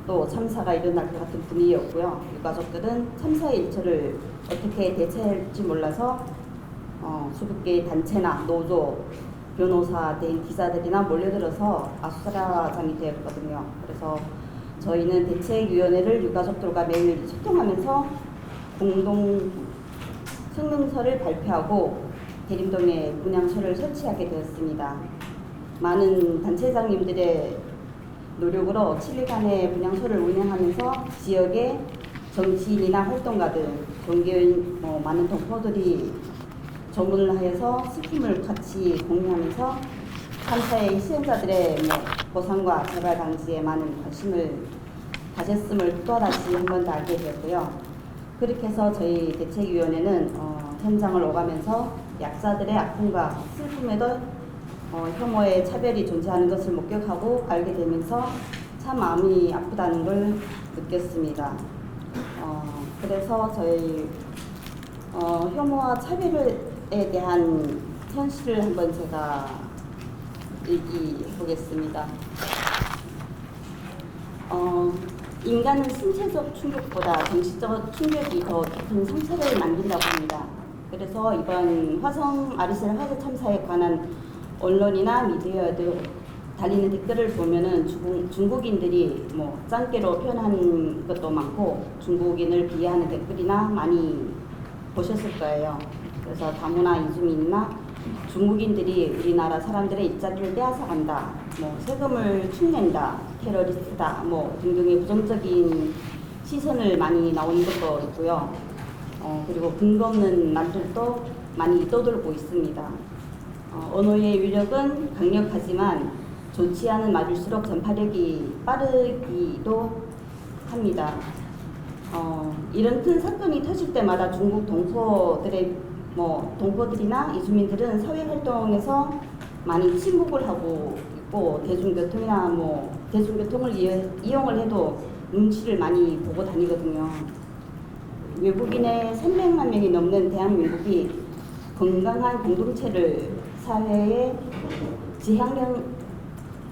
H: 또 참사가 일어날 것 같은 분위기였고요. 유가족들은 참사의 일처를 어떻게 대처할지 몰라서 수백 개의 단체나 노조, 변호사, 대행 기자들이나 몰려들어서 아수라장이 되었거든요. 그래서 저희는 대책위원회를 유가족들과 매일 소통하면서 공동 성명서를 발표하고 대림동에 분향소를 설치하게 되었습니다. 많은 단체장님들의 노력으로 7일간의 분향소를 운영하면서 지역의 정치인이나 활동가들, 종교인, 많은 동포들이 조문을 하여서 슬픔을 같이 공유하면서 참사의 희생자들의 보상과 재발 방지에 많은 관심을 가졌음을 또다시 한 번 더 알게 되었고요. 그렇게 해서 저희 대책위원회는 현장을 오가면서 약자들의 아픔과 슬픔에도 혐오의 차별이 존재하는 것을 목격하고 알게 되면서 참 마음이 아프다는 걸 느꼈습니다. 그래서 저희 혐오와 차별에 대한 현실을 한번 제가 얘기해 보겠습니다. 인간은 신체적 충격보다 정신적 충격이 더 깊은 상처를 남긴다고 합니다. 그래서 이번 화성 아리셀 화재 참사에 관한 언론이나 미디어에도 달리는 댓글을 보면은 중국인들이 짱깨로 표현하는 것도 많고 중국인을 비하하는 댓글이나 많이 보셨을 거예요. 그래서 다문화 이주민이나 중국인들이 우리나라 사람들의 일자리를 빼앗아간다, 세금을 축낸다, 테러리스트다, 등등의 부정적인 시선을 많이 나오는 것도 있고요. 그리고 근거 없는 말들도 많이 떠돌고 있습니다. 언어의 위력은 강력하지만 좋지 않은 말일수록 전파력이 빠르기도 합니다. 이런 큰 사건이 터질 때마다 중국 동포들이나 이주민들은 사회활동에서 많이 침묵을 하고 있고 대중교통을 이용을 해도 눈치를 많이 보고 다니거든요. 외국인의 300만 명이 넘는 대한민국이 건강한 공동체를 사회에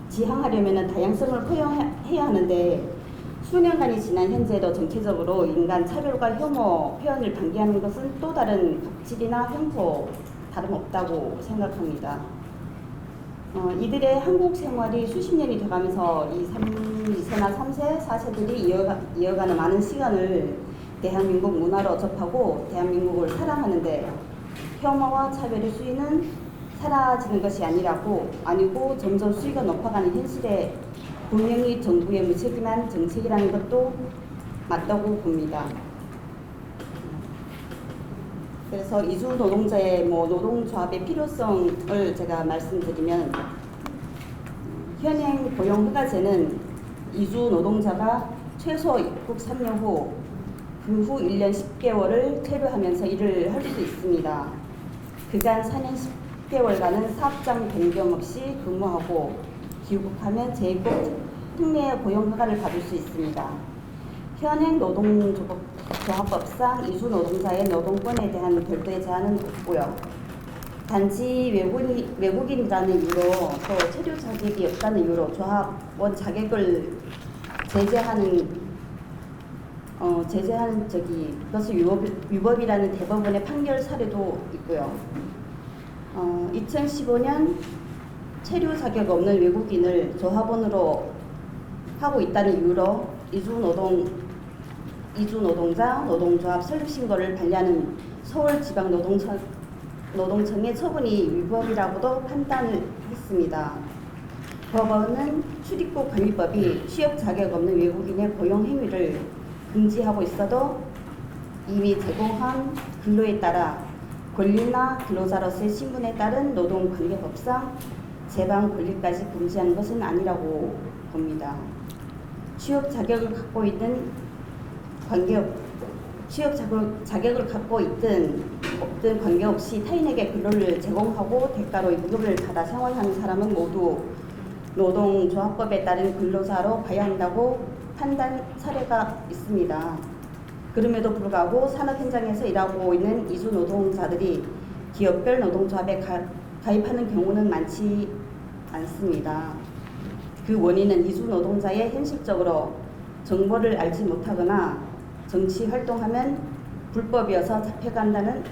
H: 지향하려면 다양성을 포용해야 하는데 수년간이 지난 현재도 정체적으로 인간 차별과 혐오 표현을 방기하는 것은 또 다른 갑질이나 횡포 다름없다고 생각합니다. 이들의 한국 생활이 수십 년이 돼가면서 이 2세나 3세, 4세들이 이어가는 많은 시간을 대한민국 문화로 접하고 대한민국을 사랑하는데 혐오와 차별의 수위는 사라지는 것이 아니고 점점 수위가 높아가는 현실에 분명히 정부의 무책임한 정책이라는 것도 맞다고 봅니다. 그래서 이주 노동자의 노동조합의 필요성을 제가 말씀드리면 현행 고용허가제는 이주 노동자가 최소 입국 3년 후 그 후 1년 10개월을 체류하면서 일을 할 수 있습니다. 그간 4년 10개월간은 사업장 변경 없이 근무하고 귀국하면 재입국 특례 고용허가를 받을 수 있습니다. 현행 노동조합법상 이주 노동자의 노동권에 대한 별도의 제한은 없고요. 단지 외국인이라는 이유로 또 체류 자격이 없다는 이유로 조합원 자격을 제재하는 그것을 위법이라는 대법원의 판결 사례도 있고요. 2015년 체류 자격 없는 외국인을 조합원으로 하고 있다는 이유로 이주노동자 노동조합 설립신고를 반려하는 서울지방노동청의 처분이 위법이라고도 판단을 했습니다. 법원은 출입국 관리법이 취업 자격 없는 외국인의 고용 행위를 금지하고 있어도 이미 제공한 근로에 따라 권리나 근로자로서의 신분에 따른 노동관계법상 재방 권리까지 금지하는 것은 아니라고 봅니다. 취업 자격을 갖고 있든 없든 관계없이 타인에게 근로를 제공하고 대가로 임금을 받아 생활하는 사람은 모두 노동조합법에 따른 근로자로 봐야 한다고 판단 사례가 있습니다. 그럼에도 불구하고 산업 현장에서 일하고 있는 이주 노동자들이 기업별 노동조합에 가입하는 경우는 많지 않습니다. 그 원인은 이주 노동자의 현실적으로 정보를 알지 못하거나 정치 활동하면 불법이어서 잡혀간다는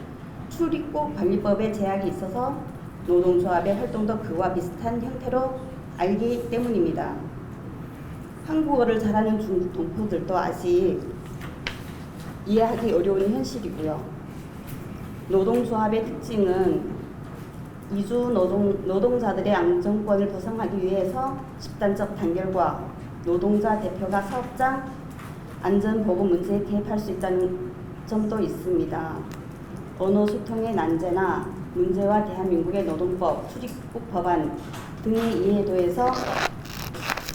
H: 출입국 관리법의 제약이 있어서 노동조합의 활동도 그와 비슷한 형태로 알기 때문입니다. 한국어를 잘하는 중국 동포들도 아직 이해하기 어려운 현실이고요. 노동조합의 특징은 이주 노동자들의 안정권을 보장하기 위해서 집단적 단결과 노동자 대표가 사업장 안전보건 문제에 개입할 수 있다는 점도 있습니다. 언어 소통의 난제나 문제와 대한민국의 노동법, 출입국 법안 등의 이해도에서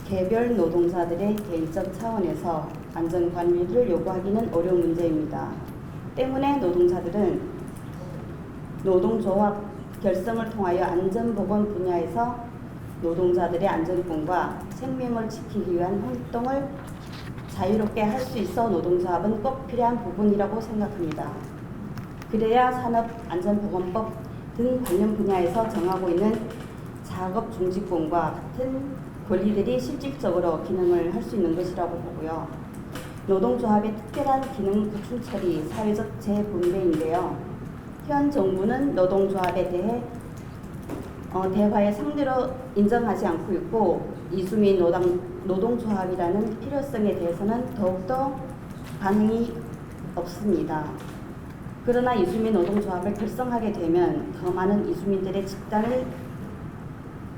H: 개별 노동자들의 개인적 차원에서 안전관리를 요구하기는 어려운 문제입니다. 때문에 노동자들은 노동조합 결성을 통하여 안전보건 분야에서 노동자들의 안전권과 생명을 지키기 위한 활동을 자유롭게 할 수 있어 노동조합은 꼭 필요한 부분이라고 생각합니다. 그래야 산업안전보건법 등 관련 분야에서 정하고 있는 작업 중지권과 같은 권리들이 실질적으로 기능을 할 수 있는 것이라고 보고요. 노동조합의 특별한 기능 구축 처리, 사회적 재분배인데요. 현 정부는 노동조합에 대해 대화의 상대로 인정하지 않고 있고 이주민 노동조합이라는 필요성에 대해서는 더욱더 반응이 없습니다. 그러나 이주민 노동조합을 결성하게 되면 더 많은 이주민들의 집단을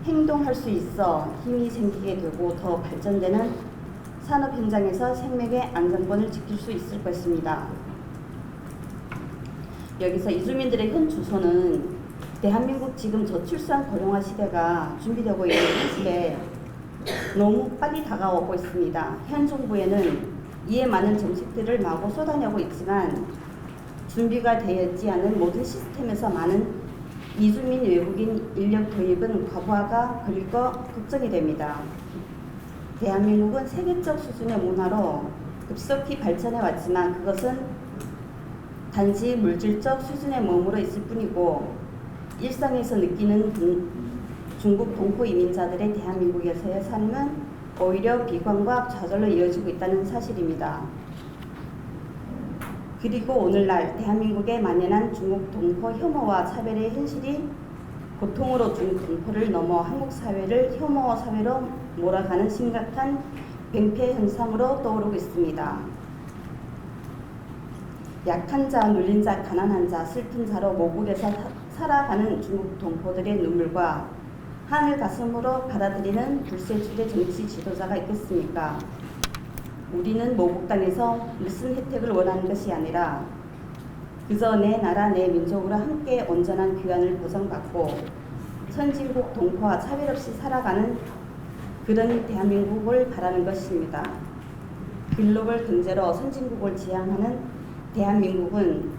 H: 행동할 수 있어 힘이 생기게 되고 더 발전되는 산업 현장에서 생명의 안전권을 지킬 수 있을 것입니다. 여기서 이주민들의 현 주소는 대한민국 지금 저출산 고령화 시대가 준비되고 있는 시기에 너무 빨리 다가오고 있습니다. 현 정부에는 이에 많은 정책들을 마구 쏟아내고 있지만 준비가 되었지 않은 모든 시스템에서 많은 이주민 외국인 인력 도입은 과부하가 걸릴 거 걱정이 됩니다. 대한민국은 세계적 수준의 문화로 급속히 발전해 왔지만 그것은 단지 물질적 수준에 머물러 있을 뿐이고 일상에서 느끼는 중국 동포 이민자들의 대한민국에서의 삶은 오히려 비관과 좌절로 이어지고 있다는 사실입니다. 그리고 오늘날 대한민국에 만연한 중국 동포 혐오와 차별의 현실이 고통으로 중국 동포를 넘어 한국 사회를 혐오 사회로 몰아가는 심각한 병폐 현상으로 떠오르고 있습니다. 약한 자, 눌린 자, 가난한 자, 슬픈 자로 모국에서 살아가는 중국 동포들의 눈물과 하늘 가슴으로 받아들이는 불세출의 정치 지도자가 있겠습니까? 우리는 모국 땅에서 무슨 혜택을 원하는 것이 아니라 그저 내 나라 내 민족으로 함께 온전한 귀환을 보장받고 선진국 동포와 차별 없이 살아가는 그런 대한민국을 바라는 것입니다. 글로벌 경제로 선진국을 지향하는 대한민국은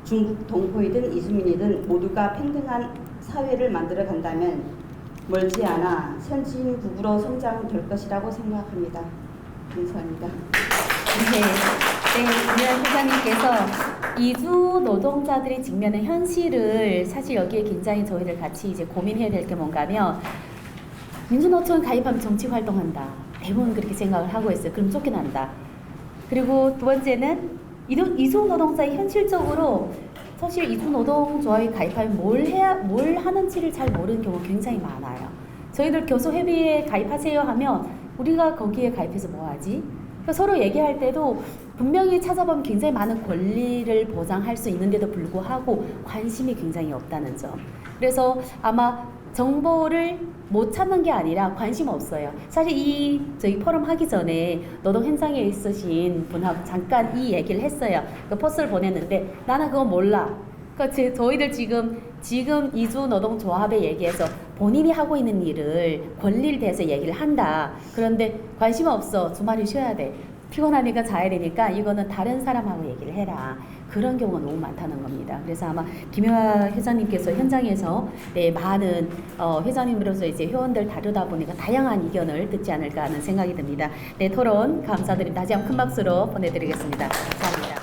H: 중국 동포이든 이주민이든 모두가 평등한 사회를 만들어 간다면 멀지 않아 선진국으로 성장될 것이라고 생각합니다. 감사합니다.
A: 김현 회장님께서 이주 노동자들이 직면한 현실을 사실 여기에 굉장히 저희들 같이 이제 고민해야 될 게 뭔가면 민주노총 가입하면 정치 활동한다. 대부분 그렇게 생각을 하고 있어요. 그럼 쫓겨난다. 그리고 두 번째는 이주 노동자의 현실적으로 사실 이주 노동조합에 가입하면 뭘 하는지를 잘 모르는 경우가 굉장히 많아요. 저희들 교수협의회에 가입하세요 하면 우리가 거기에 가입해서 뭐 하지? 그러니까 서로 얘기할 때도 분명히 찾아보면 굉장히 많은 권리를 보장할 수 있는데도 불구하고 관심이 굉장히 없다는 점. 그래서 아마 정보를 못 찾는 게 아니라 관심 없어요. 사실 저희 포럼 하기 전에 노동 현장에 있으신 분하고 잠깐 이 얘기를 했어요. 그 포스를 보냈는데 나는 그거 몰라. 그러니까 저희들 지금 이주 노동조합에 얘기해서 본인이 하고 있는 일을 권리를 대해서 얘기를 한다. 그런데 관심 없어. 주말에 쉬어야 돼. 피곤하니까 자야 되니까 이거는 다른 사람하고 얘기를 해라. 그런 경우가 너무 많다는 겁니다. 그래서 아마 김효아 회장님께서 현장에서 많은 회장님으로서 이제 회원들 다루다 보니까 다양한 의견을 듣지 않을까 하는 생각이 듭니다. 네, 토론 감사드립니다. 다시 한번 큰 박수로 보내드리겠습니다. 감사합니다.